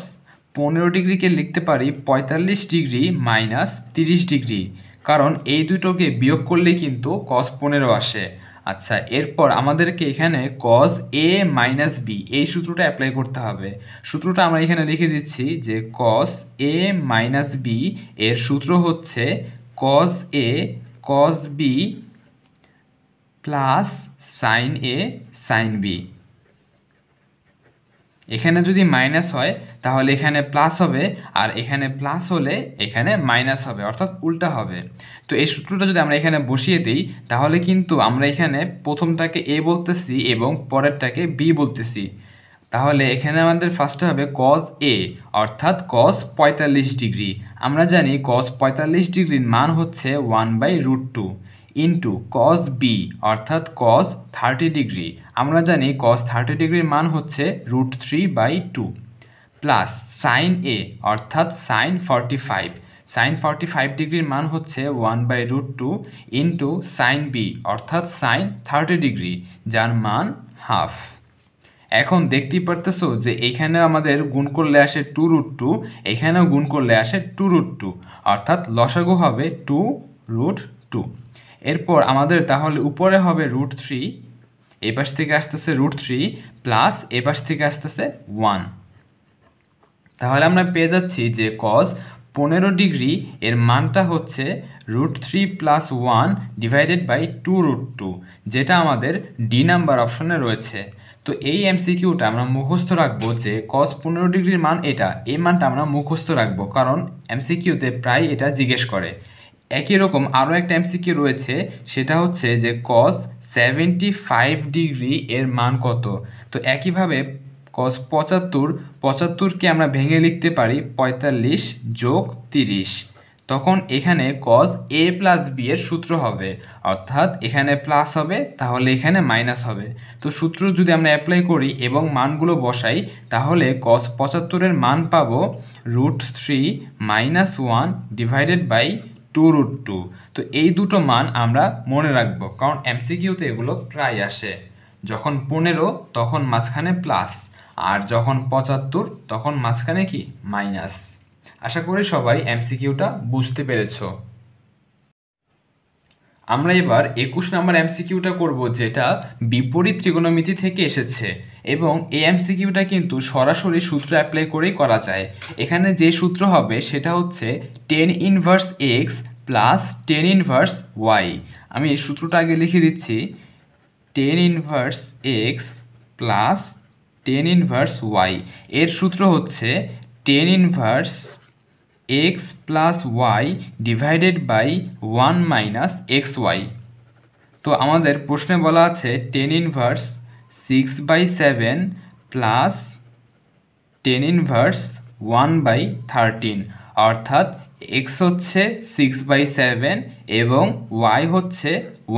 15 ডিগ্রিকে লিখতে পারি 45 ডিগ্রি মাইনাস 30 ডিগ্রি, কারণ এই দুটোকে বিয়োগ করলেই কিন্তু cos 15 আসে। আচ্ছা, এরপর আমাদেরকে এখানে cos a মাইনাস b এই সূত্রটা অ্যাপ্লাই করতে হবে। সূত্রটা আমরা এখানে লিখে দিচ্ছি যে cos a মাইনাস b এর সূত্র হচ্ছে cos a cos b plus sin a sin b। এখানে যদি মাইনাস হয় তাহলে এখানে প্লাস হবে, আর এখানে প্লাস হলে এখানে মাইনাস হবে, অর্থাৎ উল্টা হবে। তো এই সূত্রটা যদি আমরা এখানে বসিয়ে দিই তাহলে কিন্তু আমরা এখানে প্রথমটাকে a বলতেছি এবং পরেরটাকে b বলতেছি। তাহলে এখানে আমাদের ফার্স্টে হবে cos a, অর্থাৎ cos 45 ডিগ্রি। আমরা জানি cos 45 ডিগ্রির মান হচ্ছে 1/√2 ইন্টু cos b, অর্থাৎ cos 30 ডিগ্রি। আমরা জানি cos 30 ডিগ্রির মান হচ্ছে √3/2 প্লাস sin a, অর্থাৎ sin 45, sin 45 ডিগ্রির মান হচ্ছে 1/√2 ইন্টু sin b, অর্থাৎ sin 30 ডিগ্রি, যার মান হাফ। এখন দেখতেই পারতেছো যে এইখানে আমাদের গুণ করলে আসে 2√2, এখানেও গুণ করলে আসে 2√2, অর্থাৎ লসাগু হবে 2√2। এরপর আমাদের তাহলে উপরে হবে √3, এপাশ থেকে আসতেছে √3 প্লাস এপাশ থেকে আসতেছে 1। তাহলে আমরা পেয়ে যাচ্ছি যে cos 15 ডিগ্রি এর মানটা হচ্ছে √3 + 1 ডিভাইডেড বাই 2√2, যেটা আমাদের ডি নাম্বার অপশনে রয়েছে। তো এই এমসিকিউটা আমরা মুখস্থ রাখবো যে cos 15 ডিগ্রির মান এটা, এই মানটা আমরা মুখস্থ রাখবো, কারণ এমসিকিউতে প্রায় এটা জিজ্ঞেস করে। একই রকম আরও একটা এমসিকিউ রয়েছে, সেটা হচ্ছে যে cos 75 ডিগ্রি এর মান কত। তো একইভাবে cos 75কে আমরা ভেঙে লিখতে পারি 45 + 30। তখন এখানে cos a + b এর সূত্র হবে, অর্থাৎ এখানে প্লাস হবে তাহলে এখানে মাইনাস হবে। তো সূত্র যদি আমরা অ্যাপ্লাই করি এবং মানগুলো বসাই, তাহলে cos 75 এর মান পাবো √3 - 1 ডিভাইডেড বাই 2√2। তো এই দুটো মান আমরা মনে রাখবো, কারণ এমসিকিউতে এগুলো প্রায় আসে। যখন 15 তখন মাঝখানে প্লাস, আর যখন 75 তখন মাঝখানে কি মাইনাস। আশা করি সবাই এমসিকিউটা বুঝতে পেরেছো। আমরা এবার 21 নম্বর এমসিকিউটা করব, যেটা বিপরীত ত্রিকোণমিতি থেকে এসেছে, এবং এই এমসিকিউটা কিন্তু সরাসরি সূত্র অ্যাপ্লাই করেই করা যায়। এখানে যে সূত্র হবে সেটা হচ্ছে tan inverse x plus tan inverse y। আমি এই সূত্রটা আগে লিখে দিচ্ছি, tan inverse x plus tan inverse y। এর সূত্র হচ্ছে tan inverse x plus y divided by 1 minus xy। তো আমাদের প্রশ্নে বলা আছে tan inverse 6/7 plus tan inverse 1/13, অর্থাৎ x হচ্ছে 6/7 এবং y হচ্ছে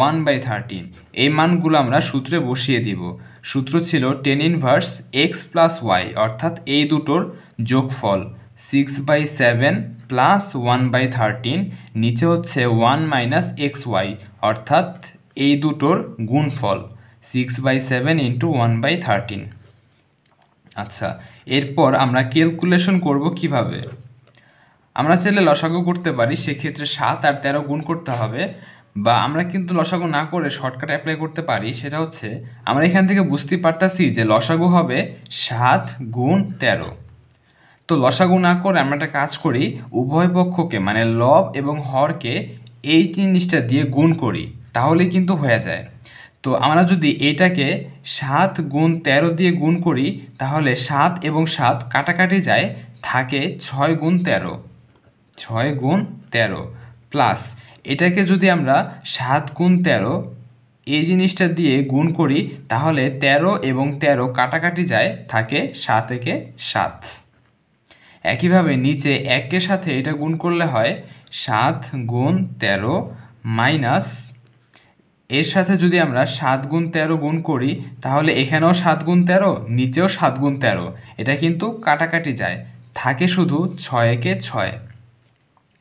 1/13। এই মানগুলো আমরা সূত্রে বসিয়ে দিব। সূত্র ছিল tan inverse x plus y, অর্থাৎ এই দুটোর যোগফল 6/7 প্লাস 1/13, নিচে হচ্ছে 1 মাইনাস xy, অর্থাৎ এই দুটোর গুণফল 6/7 × 1/13। আচ্ছা, এরপর আমরা ক্যালকুলেশন করব কিভাবে। আমরা চাইলে লসাগু করতে পারি, সেক্ষেত্রে 7 আর 13 গুণ করতে হবে, বা আমরা কিন্তু লসাগু না করে শর্টকাট অ্যাপ্লাই করতে পারি। সেটা হচ্ছে আমরা এখান থেকে বুঝতে পারতাছি যে লসাগু হবে 7 × 13। তো লসাগু না করে আমরা একটা কাজ করি, উভয় পক্ষকে মানে লব এবং হরকে এই জিনিসটা দিয়ে গুণ করি, তাহলে কিন্তু হয়ে যায়। তো আমরা যদি এটাকে 7 × 13 দিয়ে গুণ করি, তাহলে 7 এবং 7 কাটাকাটি যায়, থাকে 6 × 13, 6 × 13 প্লাস এটাকে যদি আমরা 7 × 13 এই জিনিসটা দিয়ে গুণ করি, তাহলে 13 এবং 13 কাটাকাটি যায়, থাকে 7 × 7। একইভাবে নিচে 1-এর সাথে এটা গুণ করলে হয় 7 × 13 মাইনাস এর সাথে যদি আমরা 7 × 13 গুণ করি, তাহলে এখানেও 7 × 13, নিচেও 7 × 13, এটা কিন্তু কাটাকাটি যায়, থাকে শুধু 6 × 6।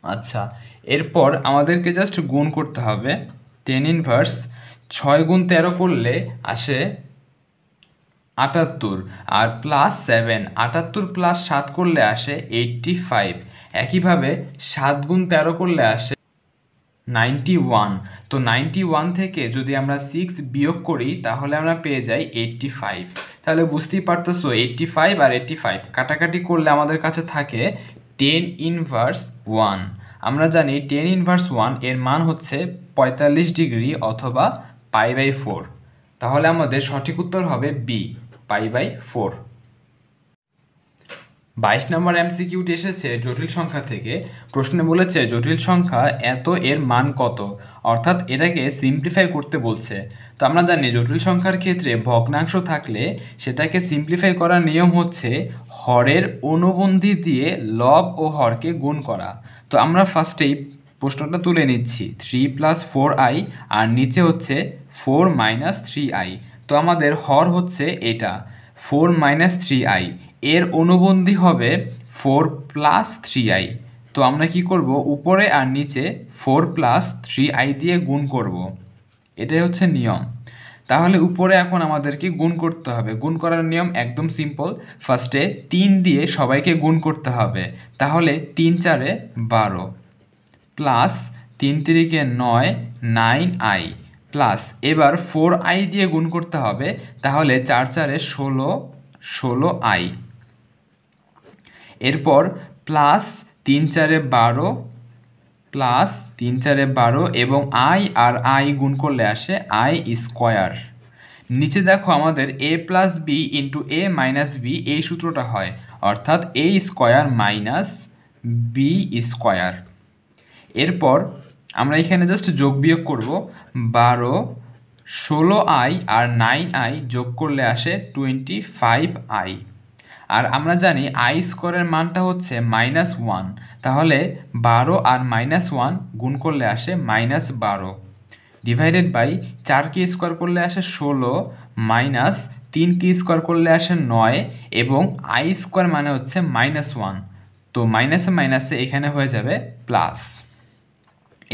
আচ্ছা, এরপর আমাদেরকে জাস্ট গুণ করতে হবে। tan ইনভার্স 6 × 13 করলে আসে 78, আর প্লাস 7, 78 প্লাস 7 করলে আসে 85। একইভাবে 7 × 13 করলে আসে 91। তো 91 থেকে যদি আমরা 6 বিয়োগ করি, তাহলে আমরা পেয়ে যাই 85। তাহলে বুঝতেই পারতেছো 85 আর 85 কাটাকাটি করলে আমাদের কাছে থাকে tan ইনভার্স 1। আমরা জানি tan ইনভার্স 1 এর মান হচ্ছে 45 ডিগ্রি অথবা π/4। তাহলে আমাদের সঠিক উত্তর হবে বি, π/4। 22 নম্বর এমসিকিউটি এসেছে জটিল সংখ্যা থেকে। প্রশ্নে বলেছে জটিল সংখ্যা এত এর মান কত, অর্থাৎ এটাকে সিম্পলিফাই করতে বলছে। তো আমরা জানি জটিল সংখ্যার ক্ষেত্রে ভগ্নাংশ থাকলে সেটাকে সিম্পলিফাই করার নিয়ম হচ্ছে হরের অনুবন্ধী দিয়ে লব ও হরকে গুণ করা। তো আমরা ফার্স্টেই প্রশ্নটা তুলে নিচ্ছি, 3 + 4i আর নিচে হচ্ছে 4 - 3i। তো আমাদের হর হচ্ছে এটা 4 - 3i, এর অনুবন্ধী হবে 4 + 3i। তো আমরা কি করব, উপরে আর নিচে 4 + 3i দিয়ে গুণ করব, এটাই হচ্ছে নিয়ম। তাহলে উপরে এখন আমাদেরকে গুণ করতে হবে। গুণ করার নিয়ম একদম সিম্পল। ফার্স্টে 3 দিয়ে সবাইকে গুণ করতে হবে। তাহলে 3 4 12 প্লাস 3 3 9 9i প্লাস এবার 4i দিয়ে গুণ করতে হবে। তাহলে 4 4 16 16i। এরপর প্লাস 3 4 12 প্লাস 3 4 12 এবং i আর i গুণ করলে আসে i স্কোয়ার। নিচে দেখো আমাদের a plus B into a minus B এই সূত্রটা হয়, অর্থাৎ a square minus B square. এরপর আমরা এখানে জাস্ট যোগ বিয়োগ করব। 12 16i আর 9i যোগ করলে আসে 25i। আর আমরা জানি আই স্কোয়ারের মানটা হচ্ছে -1, তাহলে 12 আর -1 গুণ করলে আসে -12 ডিভাইডেড বাই 4কে স্কোয়ার করলে আসে 16 মাইনাস 3কে স্কোয়ার করলে আসে 9 এবং আই স্কোয়ার মানে হচ্ছে -1, তো মাইনাসে মাইনাসে এখানে হয়ে যাবে প্লাস।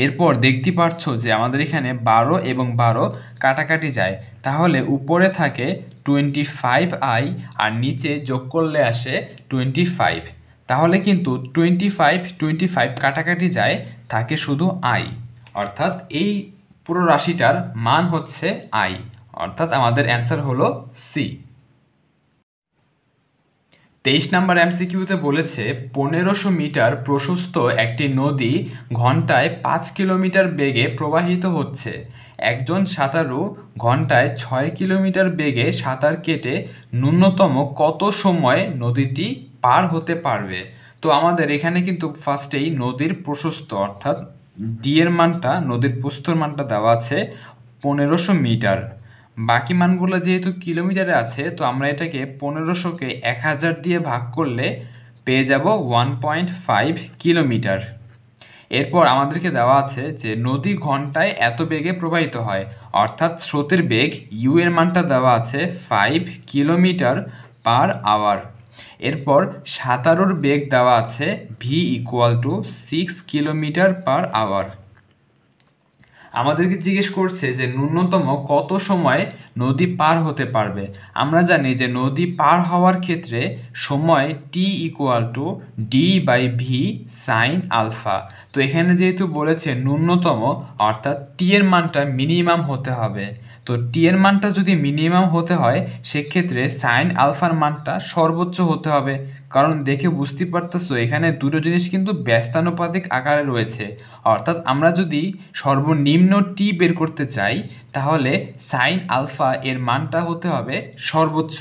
এরপর দেখতে পাচ্ছ যে আমাদের এখানে 12 এবং 12 কাটাকাটি যায়, তাহলে উপরে থাকে 25i আর নিচে যোগ করলে আসে 25। তাহলে কিন্তু 25 25 কাটাকাটি যায়, থাকে শুধু i, অর্থাৎ এই পুরো রাশিটার মান হচ্ছে i, অর্থাৎ আমাদের অ্যান্সার হলো সি। 23 নম্বর এমসিকিউতে বলেছে 1500 মিটার প্রশস্ত একটি নদী ঘন্টায় 5 কিলোমিটার বেগে প্রবাহিত হচ্ছে। একজন সাঁতারু ঘন্টায় 6 কিলোমিটার বেগে সাঁতার কেটে ন্যূনতম কত সময়ে নদীটি পার হতে পারবে? তো আমাদের এখানে কিন্তু ফার্স্টেই নদীর প্রশস্ত অর্থাৎ ডি এর মানটা, নদীর প্রস্থর মানটা দেওয়া আছে 1500 মিটার। বাকি মানগুলো যেহেতু কিলোমিটারে আছে, তো আমরা এটাকে 1500কে 1000 দিয়ে ভাগ করলে পেয়ে যাব 1.5 কিলোমিটার। এরপর আমাদেরকে দেওয়া আছে যে নদী ঘন্টায় এত বেগে প্রবাহিত হয়, অর্থাৎ স্রোতের বেগ ইউ এর মানটা দেওয়া আছে 5 কিলোমিটার পার আওয়ার। এরপর সাঁতারুর বেগ দেওয়া আছে V equal to 6 kilometre per hour. আমাদেরকে জিজ্ঞেস করছে যে ন্যূনতম কত সময় নদী পার হতে পারবে। আমরা জানি যে নদী পার হওয়ার ক্ষেত্রে সময় T equal to D by V sine alpha. তো এখানে যেহেতু বলেছে ন্যূনতম, অর্থাৎ টি এর মানটা মিনিমাম হতে হবে। তো টি এর মানটা যদি মিনিমাম হতে হয়, সেক্ষেত্রে সাইন আলফার মানটা সর্বোচ্চ হতে হবে। কারণ দেখে বুঝতে পারতেছো এখানে দুটো জিনিস কিন্তু ব্যস্তানুপাতিক আকারে রয়েছে, অর্থাৎ আমরা যদি সর্বনিম্ন টি বের করতে চাই, তাহলে সাইন আলফা এর মানটা হতে হবে সর্বোচ্চ।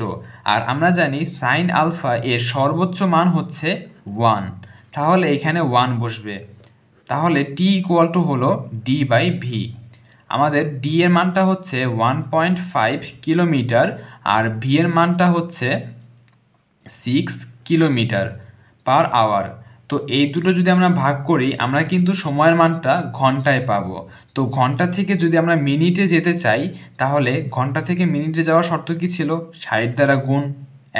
আর আমরা জানি সাইন আলফা এর সর্বোচ্চ মান হচ্ছে 1, তাহলে এখানে 1 বসবে। তাহলে টি ইকুয়াল টু হলো ডি বাই ভি। আমাদের ডি এর মানটা হচ্ছে 1.5 কিলোমিটার আর ভি এর মানটা হচ্ছে 6 কিলোমিটার পার আওয়ার। তো এই দুটো যদি আমরা ভাগ করি, আমরা কিন্তু সময়ের মানটা ঘন্টায় পাবো। তো ঘন্টা থেকে যদি আমরা মিনিটে যেতে চাই, তাহলে ঘন্টা থেকে মিনিটে যাওয়ার শর্ত কী ছিল? 60 দ্বারা গুণ,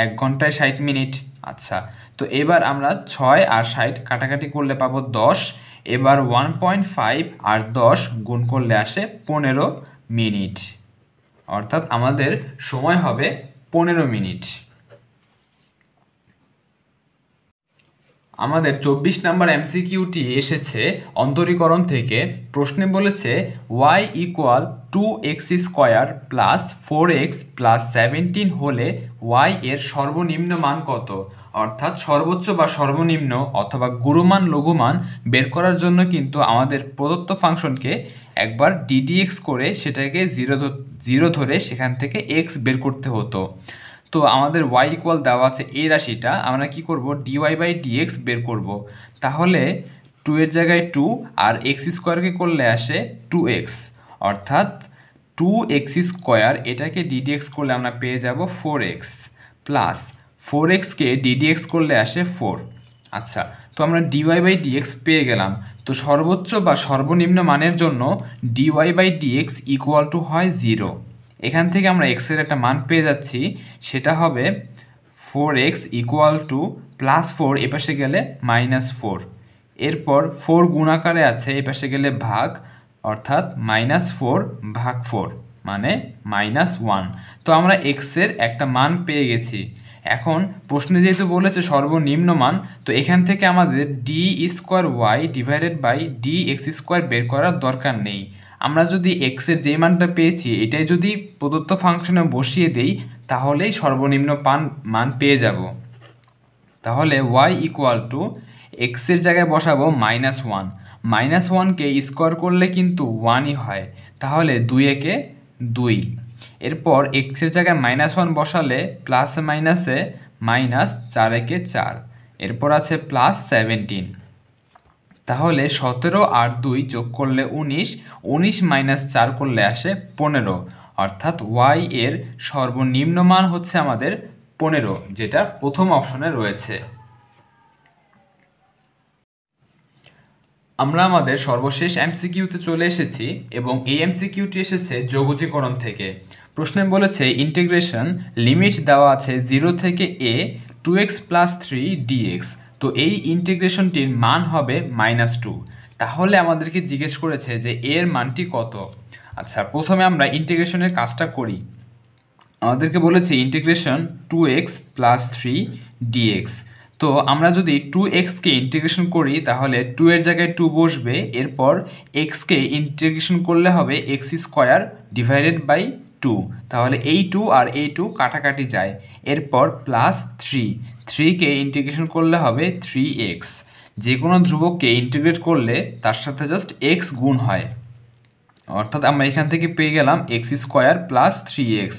1 ঘন্টায় 60 মিনিট। আচ্ছা, তো এবার আমরা 6 আর 60 কাটাকাটি করলে পাবো 10। এবার 1.5 আর 10 গুণ করলে আসে 15 মিনিট, অর্থাৎ আমাদের সময় হবে 15 মিনিট। আমাদের 24 নম্বর এমসিকিউটি এসেছে অন্তরীকরণ থেকে। প্রশ্নে বলেছে y equal 2x square plus 4x plus 17 হলে y এর সর্বনিম্ন মান কত? অর্থাৎ সর্বোচ্চ বা সর্বনিম্ন অথবা গুরুমান লঘুমান বের করার জন্য কিন্তু আমাদের প্রদত্ত ফাংশনকে একবার ddx করে সেটাকে 0 ধরে সেখান থেকে x বের করতে হতো। তো আমাদের y ইকুয়াল দেওয়া আছে এই রাশিটা, আমরা কি করব? dy বাই dx বের করব। তাহলে 2 এর জায়গায় 2 আর x স্কোয়ারকে করলে আসে 2x, অর্থাৎ 2x স্কোয়ার এটাকে ddx করলে আমরা পেয়ে যাব 4x প্লাস 4xকে ddx করলে আসে 4। আচ্ছা, তো আমরা dy বাই dx পেয়ে গেলাম। তো সর্বোচ্চ বা সর্বনিম্ন মানের জন্য dy by dx equal to হয় 0। এখান থেকে আমরা x এর একটা মান পেয়ে যাচ্ছি, সেটা হবে 4x ইকুয়াল টু প্লাস 4 এপাশে গেলে -4। এরপর 4 গুণাকারে আছে, এপাশে গেলে ভাগ, অর্থাৎ -4 ভাগ 4। মানে -1। তো আমরা এক্সের একটা মান পেয়ে গেছি। এখন প্রশ্নে যেহেতু বলেছে সর্বনিম্ন মান, তো এখান থেকে আমাদের d² ডিভাইডেড বাই dx² বের করার দরকার নেই। আমরা যদি এক্সের যে মানটা পেয়েছি এটাই যদি প্রদত্ত ফাংশনে বসিয়ে দেই তাহলেই সর্বনিম্ন মান পেয়ে যাব। তাহলে y = এক্সের জায়গায় বসাবো -1। -1কে স্কোয়ার করলে কিন্তু 1ই হয়, তাহলে 2 একে 2। এরপর এক্সের জায়গায় -1 বসালে প্লাসে মাইনাসে -4 একে 4। এরপর আছে +17। তাহলে 17 আর 2 যোগ করলে 19, 19 - 4 করলে আসে 15। অর্থাৎ y এর সর্বনিম্ন মান হচ্ছে আমাদের 15, যেটা প্রথম অপশনে রয়েছে। আমরা আমাদের সর্বশেষ এমসিকিউতে চলে এসেছি এবং এই এমসিকিউটি এসেছে যোগজীকরণ থেকে। প্রশ্নে বলেছে ইন্টিগ্রেশন লিমিট দেওয়া আছে 0 থেকে a 2x + 3 dx। তো এই ইন্টিগ্রেশনটির মান হবে -2। তাহলে আমাদেরকে জিজ্ঞেস করেছে যে এর মানটি কত। আচ্ছা, প্রথমে আমরা ইন্টিগ্রেশনের কাজটা করি। আমাদেরকে বলেছে ইন্টিগ্রেশন 2x + 3 dx। তো আমরা যদি 2xকে ইন্টিগ্রেশন করি তাহলে 2 এর জায়গায় 2 বসবে, এরপর xকে ইন্টিগ্রেশন করলে হবে x² ডিভাইডেড বাই 2। তাহলে এই 2 আর এই 2 কাটাকাটি যায়। এরপর +3, 3কে ইন্টিগ্রেশন করলে হবে 3x। যে কোনো ধ্রুবককে ইন্টিগ্রেট করলে তার সাথে জাস্ট x গুণ হয়, অর্থাৎ আমরা এখান থেকে পেয়ে গেলাম x² + 3x।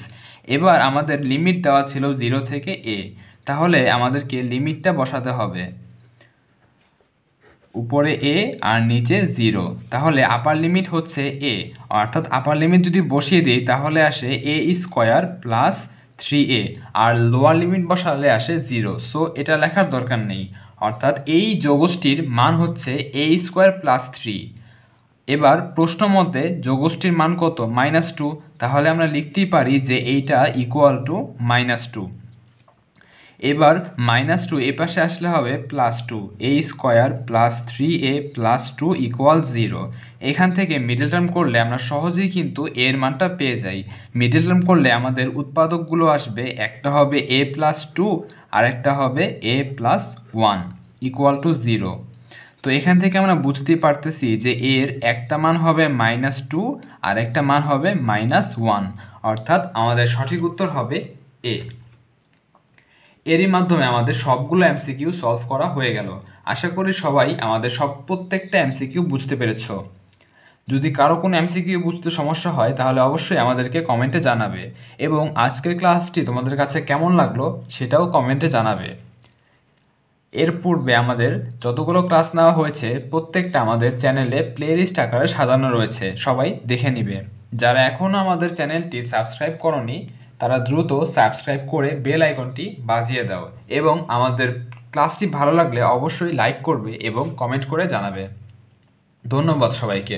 এবার আমাদের লিমিট দেওয়া ছিল 0 থেকে a, তাহলে আমাদেরকে লিমিটটা বসাতে হবে। উপরে a আর নিচে 0, তাহলে আপার লিমিট হচ্ছে a, অর্থাৎ আপার লিমিট যদি বসিয়ে দিই তাহলে আসে a² + 3a, আর লোয়ার লিমিট বসালে আসে 0। সো এটা লেখার দরকার নেই, অর্থাৎ এই যোগষ্ঠীর মান হচ্ছে a² + 3। এবার প্রশ্ন মতে যোগষ্ঠীর মান কত? -2। তাহলে আমরা লিখতেই পারি যে এইটা = -2। এবার -2 এ পাশে আসলে হবে +2, a² + 3a + 2 = 0। এখান থেকে মিডল টার্ম করলে আমরা সহজেই কিন্তু এর মানটা পেয়ে যাই। মিডল টার্ম করলে আমাদের উৎপাদকগুলো আসবে, একটা হবে a + 2 আর একটা হবে a + 1 = 0। তো এখান থেকে আমরা বুঝতেই পারতেছি যে এর একটা মান হবে -2 আর একটা মান হবে -1, অর্থাৎ আমাদের সঠিক উত্তর হবে এ। এরই মাধ্যমে আমাদের সবগুলো এমসিকিউ সলভ করা হয়ে গেল। আশা করি সবাই আমাদের প্রত্যেকটা এমসিকিউ বুঝতে পেরেছ। যদি কারো কোনো এমসিকিউ বুঝতে সমস্যা হয় তাহলে অবশ্যই আমাদেরকে কমেন্টে জানাবে, এবং আজকের ক্লাসটি তোমাদের কাছে কেমন লাগলো সেটাও কমেন্টে জানাবে। এর পূর্বে আমাদের যতগুলো ক্লাস নেওয়া হয়েছে প্রত্যেকটা আমাদের চ্যানেলে প্লেলিস্ট আকারে সাজানো রয়েছে, সবাই দেখে নিবে। যারা এখনও আমাদের চ্যানেলটি সাবস্ক্রাইব করনি তারা দ্রুত সাবস্ক্রাইব করে বেল আইকনটি বাজিয়ে দাও, এবং আমাদের ক্লাসটি ভালো লাগলে অবশ্যই লাইক করবে এবং কমেন্ট করে জানাবে। ধন্যবাদ সবাইকে।